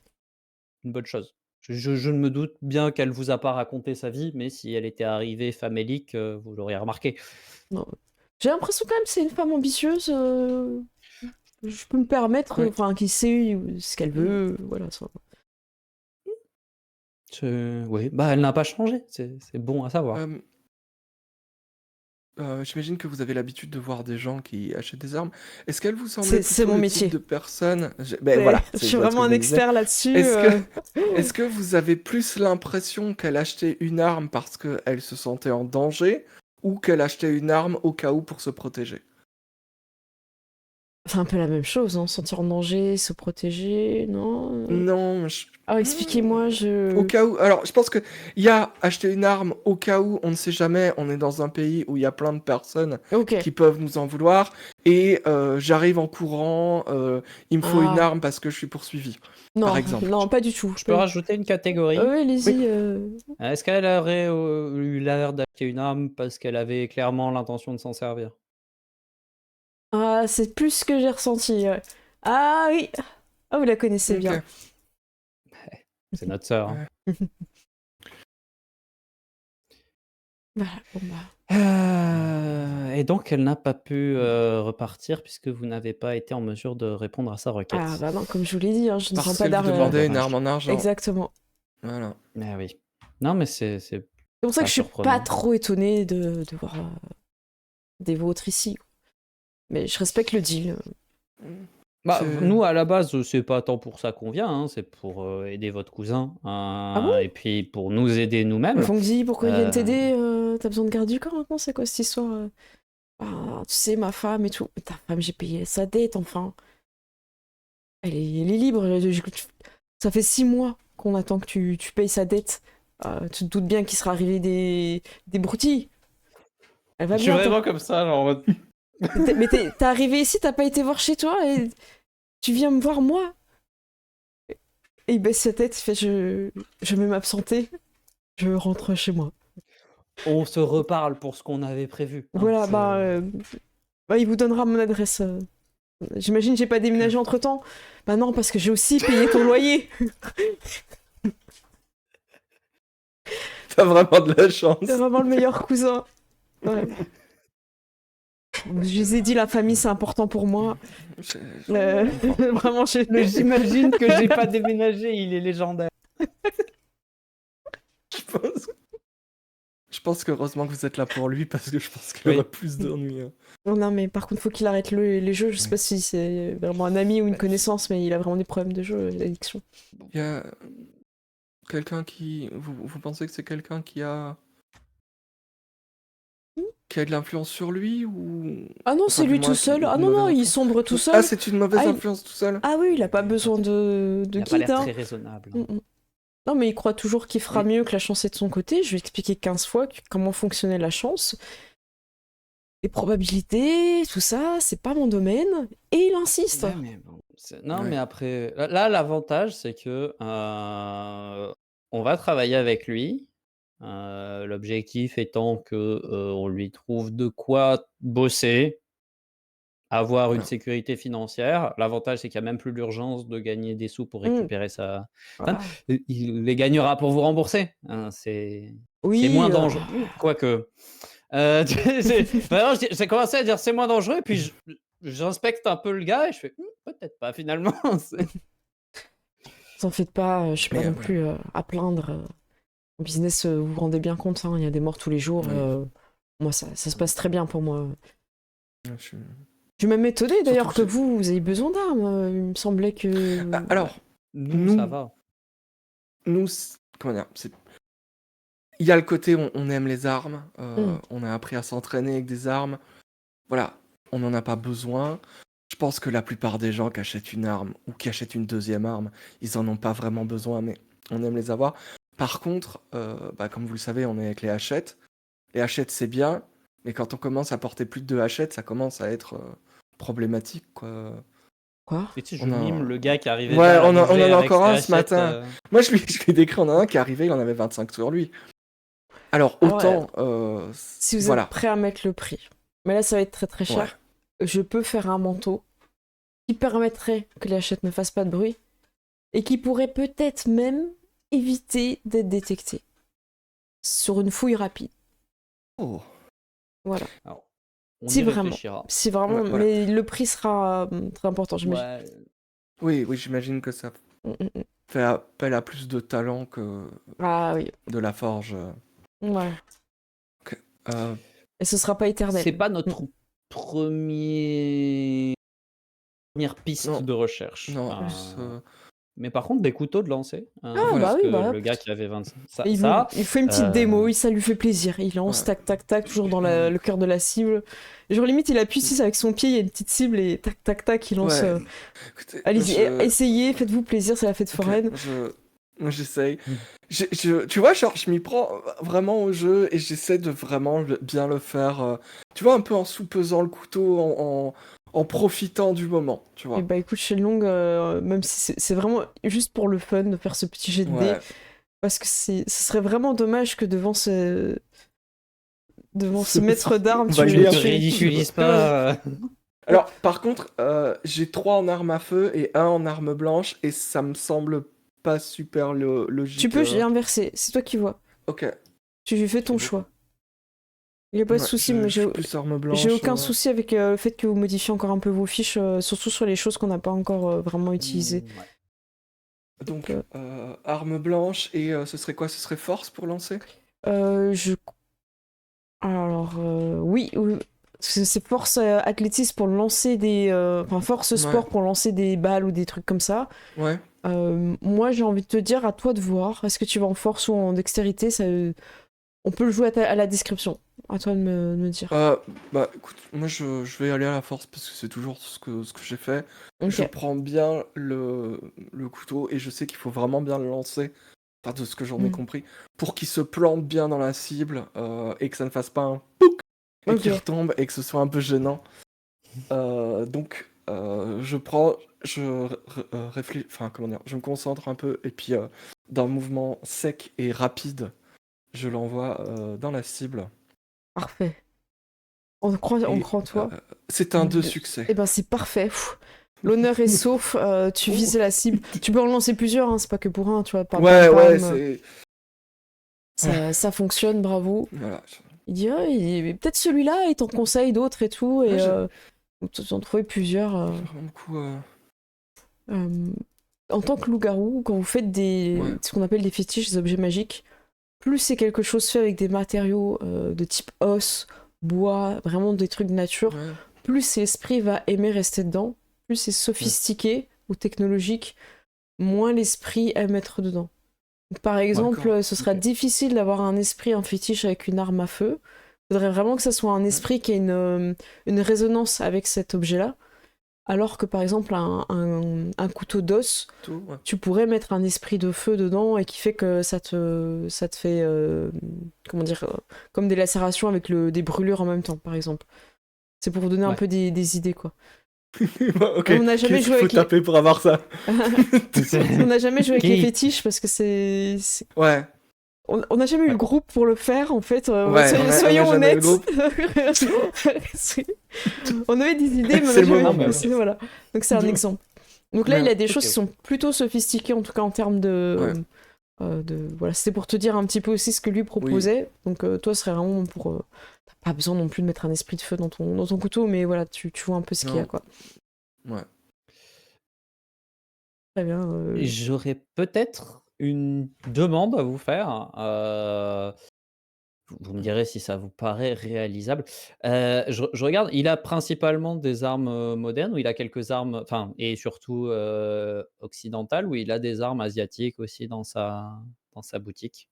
une bonne chose. Je me doute bien qu'elle vous a pas raconté sa vie, mais si elle était arrivée famélique, vous l'auriez remarqué. non. J'ai l'impression quand même que c'est une femme ambitieuse, je peux me permettre, Oui. enfin, qui sait ce qu'elle veut, voilà, ça. Oui, bah elle n'a pas changé, c'est bon à savoir. J'imagine que vous avez l'habitude de voir des gens qui achètent des armes. Est-ce qu'elle vous semblait C'est plutôt mon le métier. type de personne... Ben voilà, Je c'est suis ce vraiment que un je me disais. expert là-dessus. Est-ce que vous avez plus l'impression qu'elle achetait une arme parce qu'elle se sentait en danger ou qu'elle achetait une arme au cas où pour se protéger? C'est un peu la même chose, hein, sentir en danger, se protéger, non Non, Ah, expliquez-moi, au cas où. Alors, je pense qu'il y a acheter une arme au cas où, on ne sait jamais, on est dans un pays où il y a plein de personnes Ok. qui peuvent nous en vouloir, et j'arrive en courant, il me faut une Ah. arme parce que je suis poursuivi, Non, par exemple. non, pas du tout. Je peux rajouter une catégorie. Oui, allez-y. Est-ce qu'elle aurait eu l'air d'acheter une arme parce qu'elle avait clairement l'intention de s'en servir? Ah, c'est plus ce que j'ai ressenti. Ouais. Ah oui. Ah, vous la connaissez Ok. bien. C'est notre sœur. Hein. Voilà, bon bah. Et donc, elle n'a pas pu repartir puisque vous n'avez pas été en mesure de répondre à sa requête. Ah bah non, comme je vous l'ai dit, hein, je ne Parce vends pas qu'elle vous d'armes. demandait une Dommage. arme en argent. Exactement. Voilà. Mais oui. Non, mais c'est C'est pour ça pas que je suis surprenant. pas trop étonnée de voir des vôtres ici. Mais je respecte le deal. Bah, C'est- nous, à la base, c'est pas tant pour ça qu'on vient, hein, c'est pour aider votre cousin bon et puis pour nous aider nous-mêmes. Fongzi, pourquoi ils viennent Euh. t'aider T'as besoin de garde du corps maintenant? C'est quoi cette histoire Ah, tu sais, ma femme et tout. Ta femme, j'ai payé sa dette, enfin. Elle est libre. Ça fait 6 mois qu'on attend que tu payes sa dette. Tu te doutes bien qu'il sera arrivé des broutilles. Elle va Je suis bien. vraiment comme ça, genre en mode. Mais t'es arrivé ici, t'as pas été voir chez toi et tu viens me voir moi. Et il baisse sa tête, il fait je vais m'absenter, je rentre chez moi. On se reparle pour ce qu'on avait prévu. hein, Voilà, c'est- bah, il vous donnera mon adresse. J'imagine que j'ai pas déménagé entre temps. Bah non, parce que j'ai aussi payé ton loyer. T'as vraiment de la chance. C'est vraiment le meilleur cousin. Ouais. Je vous ai dit, la famille, c'est important pour moi. Vraiment, J'imagine que j'ai pas déménagé, il est légendaire. Je pense qu'heureusement que vous êtes là pour lui, parce que je pense qu'il y aura plus d'ennuis. Non, mais par contre, faut qu'il arrête les jeux. Je sais pas si c'est vraiment un ami ou une connaissance, mais il a vraiment des problèmes de jeu, d'addiction. Il y a quelqu'un qui... Vous pensez que c'est quelqu'un qui a de l'influence sur lui ou... Ah non, Enfin, c'est du lui moins, tout seul. Ah une non, mauvaise non, il influence. sombre tout seul. Ah, c'est une mauvaise Ah, il- influence tout seul. Ah oui, il a pas besoin de Il a pas guide. l'air Hein. très raisonnable. Non, mais il croit toujours qu'il fera mieux, que la chance est de son côté. Je lui ai expliqué 15 fois comment fonctionnait la chance. Les probabilités, tout ça, c'est pas mon domaine. Et il insiste. Ouais, mais bon, non, Ouais. mais après, là, l'avantage, c'est que on va travailler avec lui. L'objectif étant que on lui trouve de quoi bosser, avoir une Voilà. sécurité financière. L'avantage, c'est qu'il n'y a même plus l'urgence de gagner des sous pour récupérer sa. Voilà. Il les gagnera pour vous rembourser. Hein, c'est Oui, moins dangereux. Quoique. Vraiment, j'ai commencé à dire c'est moins dangereux, et puis j'inspecte un peu le gars et je fais peut-être pas finalement. T'en faites pas, je suis pas Mais, non ouais. plus à plaindre. En business, vous vous rendez bien compte, hein, il y a des morts tous les jours. Oui. Moi, ça se passe très bien pour moi. Je- Je suis même étonné d'ailleurs Surtout que vous ayez besoin d'armes. Il me semblait que. Ah, alors, Nous, ça va. comment dire, il y a le côté on aime les armes, on a appris à s'entraîner avec des armes. Voilà, on n'en a pas besoin. Je pense que la plupart des gens qui achètent une arme ou qui achètent une deuxième arme, ils en ont pas vraiment besoin, mais on aime les avoir. Par contre, comme vous le savez, on est avec les hachettes. Les hachettes, c'est bien, mais quand on commence à porter plus de 2 hachettes, ça commence à être problématique, quoi. Quoi? Et tu sais, On je a- mime le gars qui arrivait Ouais, vers la on en rangée a avec encore ses un ce hachettes, matin. Moi, je lui ai décrit, on en a un qui est arrivé, il en avait 25 sur lui. Alors, Alors, autant... Si vous voilà. êtes prêt à mettre le prix, mais là ça va être très très cher, je peux faire un manteau qui permettrait que les hachettes ne fassent pas de bruit et qui pourrait peut-être même éviter d'être détecté sur une fouille rapide. Oh. Voilà. Alors, on Si y vraiment. réfléchira. Si vraiment, Ouais, voilà. mais le prix sera très important. J'imagine. Ouais, Oui, j'imagine que ça Mm. fait appel à plus de talent que Ah oui. de la forge. Ouais. Euh, Et ce sera pas éternel. c'est pas notre première piste Non. de recherche. non, en plus, Mais par contre, des couteaux de lancer. bah parce oui, que bah, le gars qui avait 25. Et il fait une petite démo, ça lui fait plaisir. Il lance Ouais. tac tac tac, toujours dans le cœur de la cible. Genre limite, il appuie avec son pied, il y a une petite cible et tac tac tac, il lance. ouais. Écoutez, Allez-y, essayez, faites-vous plaisir, c'est la fête Ok, foraine. moi, j'essaye. Tu vois, genre, je m'y prends vraiment au jeu et j'essaie de vraiment bien le faire. Tu vois, un peu en soupesant le couteau, en profitant du moment, tu vois. Et bah écoute, Shenlong, même si c'est vraiment juste pour le fun de faire ce petit jet de dés, Ouais. parce que ce serait vraiment dommage que devant ce maître d'armes, Bah, Je il est ne un te peu- ridiculise pas. Alors, par contre, j'ai 3 en arme à feu et 1 en arme blanche et ça me semble pas super logique. Tu peux inverser, c'est toi qui vois. Ok. Tu lui fais ton beaucoup. choix. Il y a pas de Ouais, souci, je mais suis plus arme blanche. j'ai aucun souci avec le fait que vous modifiez encore un peu vos fiches, surtout sur les choses qu'on n'a pas encore vraiment utilisées. Ouais. Donc, arme blanche et ce serait quoi? Ce serait force pour lancer? Alors, oui. C'est force athlétisme pour lancer des... Enfin, force sport pour lancer des balles ou des trucs comme ça. Ouais. Moi, j'ai envie de te dire, à toi de voir. Est-ce que tu vas en force ou en dextérité? On peut le jouer à la description. À toi de me dire. Bah écoute, moi je vais aller à la force parce que c'est toujours ce que j'ai fait. Ok. Je prends bien le couteau et je sais qu'il faut vraiment bien le lancer, enfin de ce que j'en ai compris, pour qu'il se plante bien dans la cible et que ça ne fasse pas un pouc et qu'il retombe et que ce soit un peu gênant. Donc je prends, réfléchis, enfin comment dire, je me concentre un peu et puis d'un mouvement sec et rapide, je l'envoie dans la cible. Parfait. On croit en toi. C'est un 2 succès. Eh ben c'est parfait. Pff. L'honneur est sauf, tu vises la cible. Tu peux en lancer plusieurs, hein, c'est pas que pour un, tu vois. Ouais, c'est... Ça fonctionne, bravo. Voilà. Il dit peut-être celui-là, il t'en conseille d'autres et tout. Et t'en trouvez plusieurs. Vraiment beaucoup. En tant que loup-garou, quand vous faites ce qu'on appelle des fétiches, des objets magiques, plus c'est quelque chose fait avec des matériaux de type os, bois, vraiment des trucs de nature, plus l'esprit va aimer rester dedans, plus c'est sophistiqué ou technologique, moins l'esprit aime être dedans. Donc, par exemple, ce sera difficile d'avoir un fétiche avec une arme à feu. Il faudrait vraiment que ça soit un esprit qui ait une résonance avec cet objet-là. Alors que par exemple un couteau d'os, tu pourrais mettre un esprit de feu dedans et qui fait que ça te fait comment dire, comme des lacérations avec des brûlures en même temps, par exemple. C'est pour vous donner un peu des idées, quoi. On n'a jamais joué avec taper pour avoir ça. On n'a jamais joué avec les fétiches parce que c'est... Ouais. On n'a jamais eu le groupe pour le faire, en fait. Soyons honnêtes. On avait des idées, mais on n'a jamais... Voilà. Donc c'est un exemple. Donc là, il a des choses qui sont plutôt sophistiquées, en tout cas en termes de... voilà, c'était pour te dire un petit peu aussi ce que lui proposait. Donc toi, ce serait vraiment pour... t'as pas besoin non plus de mettre un esprit de feu dans ton couteau, mais voilà, tu vois un peu ce qu'il y a, quoi. Ouais. Très bien. J'aurais peut-être une demande à vous faire. Vous me direz si ça vous paraît réalisable. Je regarde, il a principalement des armes modernes, ou il a quelques armes, enfin, et surtout occidentales, ou il a des armes asiatiques aussi dans sa boutique.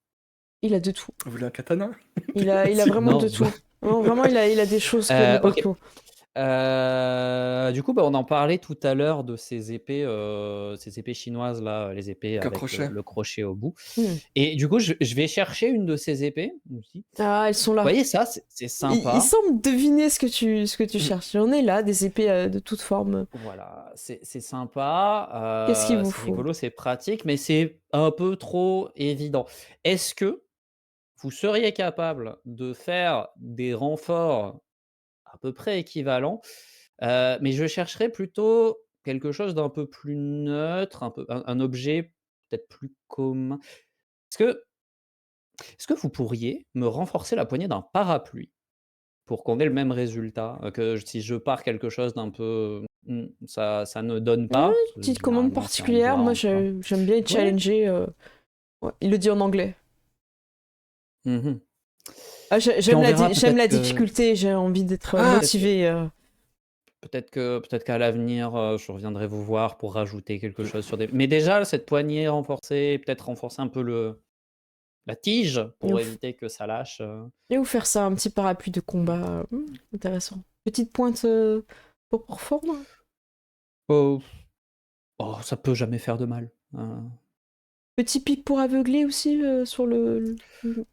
Il a de tout. Vous voulez un katana? Il a vraiment de tout. Non, vraiment, il a des choses de partout. Du coup, on en parlait tout à l'heure de ces épées chinoises là, les épées avec le crochet au bout. Et du coup, je vais chercher une de ces épées aussi. Ah, elles sont là. Vous voyez ça, c'est sympa. Il semble deviner ce que tu cherches. J'en ai là, des épées de toutes formes. Voilà, c'est sympa. Qu'est-ce qu'il vous faut? C'est rigolo, c'est pratique, mais c'est un peu trop évident. Est-ce que vous seriez capable de faire des renforts à peu près équivalents, mais je chercherais plutôt quelque chose d'un peu plus neutre, un objet peut-être plus commun. Est-ce que vous pourriez me renforcer la poignée d'un parapluie pour qu'on ait le même résultat, que si je pars quelque chose d'un peu, ça ne donne pas? Petite commande particulière, moi j'aime bien être challengé. Il le dit en anglais. J'aime la difficulté, j'ai envie d'être motivé. Peut-être qu'à l'avenir, je reviendrai vous voir pour rajouter quelque chose sur des... Mais déjà, cette poignée renforcée, peut-être renforcer un peu la tige pour éviter que ça lâche. Et vous faire ça, un petit parapluie de combat. Intéressant. Petite pointe pour forme. Oh, ça peut jamais faire de mal. Petit pic pour aveugler aussi sur le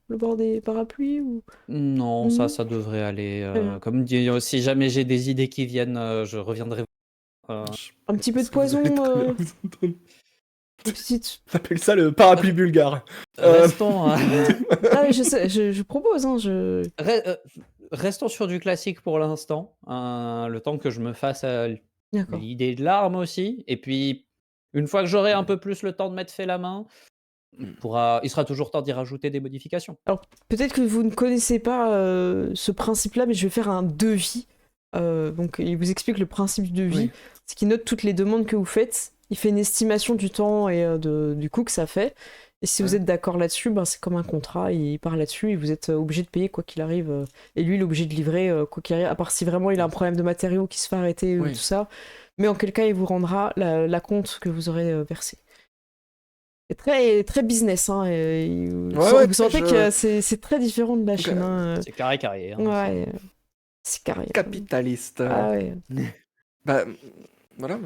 bord des parapluies ou... Non, ça devrait aller. Comme dit, si jamais j'ai des idées qui viennent, je reviendrai. Un petit peu de poison. Petite... On appelle ça le parapluie bulgare. Restons. Ah, je propose. Restons sur du classique pour l'instant. Le temps que je me fasse l'idée de l'arme aussi. Et puis, une fois que j'aurai un peu plus le temps de mettre fait la main, il sera toujours temps d'y rajouter des modifications. Alors, peut-être que vous ne connaissez pas ce principe-là, mais je vais faire un devis. Donc, il vous explique le principe du devis. C'est qu'il note toutes les demandes que vous faites. Il fait une estimation du temps et du coût que ça fait. Et si vous êtes d'accord là-dessus, c'est comme un contrat. Il part là-dessus et vous êtes obligé de payer quoi qu'il arrive. Et lui, il est obligé de livrer quoi qu'il arrive. À part si vraiment il a un problème de matériaux qui se fait arrêter ou tout ça. Mais en quel cas, il vous rendra la compte que vous aurez versée. C'est très, très business. Vous sentez que c'est très différent de la Chine. C'est carré. C'est carré. Capitaliste. Ah ouais. Voilà,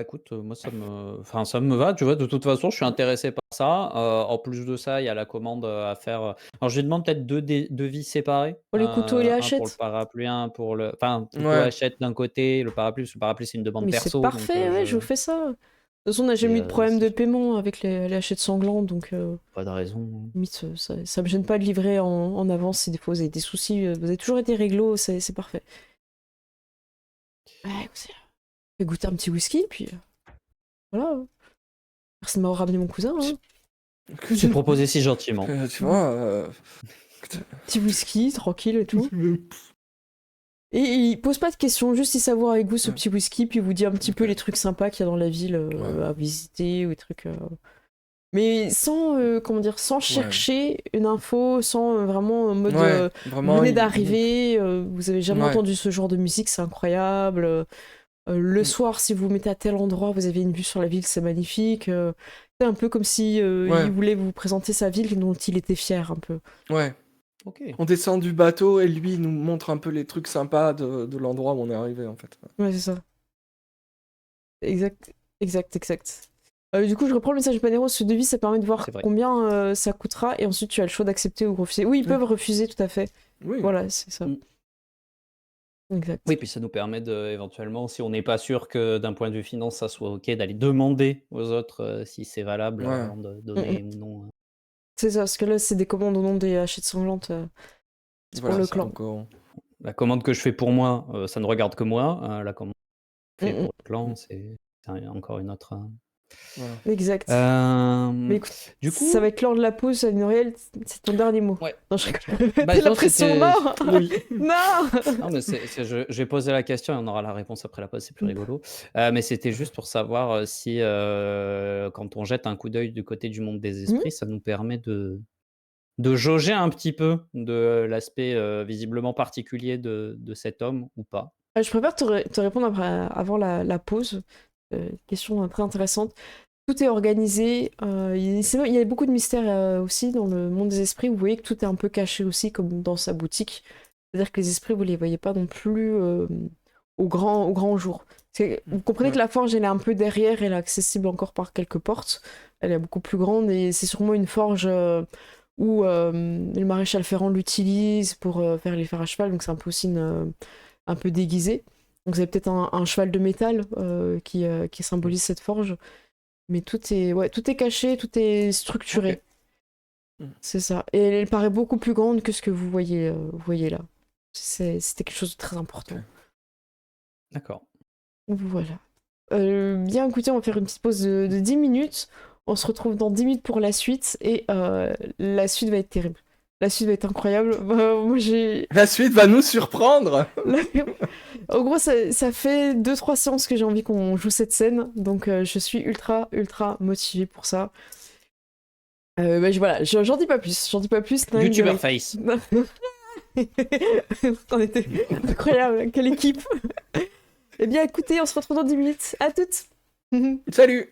écoute, moi ça me va, tu vois, de toute façon je suis intéressé par ça. En plus de ça, il y a la commande à faire. Alors je lui demande peut-être deux devis séparés. Pour les couteaux et les hachettes. Pour le parapluie, pour le... Enfin, couteau hachette d'un côté, le parapluie, parce que le parapluie c'est une demande perso. C'est parfait, je vous fais ça. De toute façon, on n'a jamais eu de problème de paiement avec les hachettes sanglantes, donc... Pas de raison. Limite, ça me gêne pas de livrer en avance si des fois vous avez des soucis. Vous avez toujours été réglo, c'est parfait. Ouais, je vais goûter un petit whisky, puis... voilà. Merci de m'avoir ramené mon cousin. J'ai proposé si gentiment. Tu vois... Petit whisky, tranquille et tout. Et il pose pas de questions, juste il savoure avec vous ce petit whisky, puis il vous dit un petit peu les trucs sympas qu'il y a dans la ville à visiter ou des trucs. Mais sans, comment dire, sans chercher une info, sans vraiment en mode vraiment, vous venez d'arriver, vous avez jamais Ouais. entendu ce genre de musique, c'est incroyable. Le soir, si vous vous mettez à tel endroit, vous avez une vue sur la ville, c'est magnifique. C'est un peu comme si il voulait vous présenter sa ville dont il était fier un peu. Ouais. Ok. On descend du bateau et lui il nous montre un peu les trucs sympas de l'endroit où on est arrivé en fait. Ouais, c'est ça. Exact. Du coup, je reprends le message de Panero. Ce devis, ça permet de voir C'est vrai. combien ça coûtera et ensuite tu as le choix d'accepter ou refuser. Oui, ils peuvent refuser, tout à fait. Oui. Voilà, c'est ça. Exact. Oui, puis ça nous permet de, éventuellement, si on n'est pas sûr que d'un point de vue finance, ça soit OK, d'aller demander aux autres si c'est valable avant de donner ou non. C'est ça, parce que là, c'est des commandes au nom des hachettes sanglantes. C'est Voilà, pour le ça, clan. donc, La commande que je fais pour moi, ça ne regarde que moi. La commande que je fais pour le clan, c'est encore une autre. voilà. Exact. Mais écoute, du coup, ça va être l'heure de la pause, Noël, c'est ton dernier mot. Ouais. Non, je rigole. Bah, T'es la non, pression, c'était- non Oui. Non Non, mais je vais poser la question et on aura la réponse après la pause, c'est plus rigolo. Mais c'était juste pour savoir si, quand on jette un coup d'œil du côté du monde des esprits, ça nous permet de jauger un petit peu de l'aspect visiblement particulier de cet homme ou pas. Je préfère te répondre avant la pause. Question très intéressante. Tout est organisé. Il y a beaucoup de mystères aussi dans le monde des esprits. Vous voyez que tout est un peu caché aussi, comme dans sa boutique. C'est-à-dire que les esprits, vous les voyez pas non plus au grand jour. Vous comprenez que la forge, elle est un peu derrière, elle est accessible encore par quelques portes. Elle est beaucoup plus grande et c'est sûrement une forge où le maréchal Ferrand l'utilise pour faire les fers à cheval. Donc c'est un peu aussi un peu déguisé. Donc vous avez peut-être un cheval de métal qui symbolise cette forge. Mais tout est caché, tout est structuré. Ok. C'est ça. Et elle paraît beaucoup plus grande que ce que vous voyez là. C'était quelque chose de très important. Ok. D'accord. Voilà. Bien, écoutez, on va faire une petite pause de 10 minutes. On se retrouve dans 10 minutes pour la suite. Et la suite va être terrible. La suite va être incroyable. Moi, j'ai... La suite va nous surprendre. En gros, ça fait 2-3 séances que j'ai envie qu'on joue cette scène. Donc, je suis ultra motivée pour ça. Voilà, j'en dis pas plus. YouTuber face. On était incroyable, quelle équipe. Eh bien, écoutez, on se retrouve dans 10 minutes. À toutes. Salut.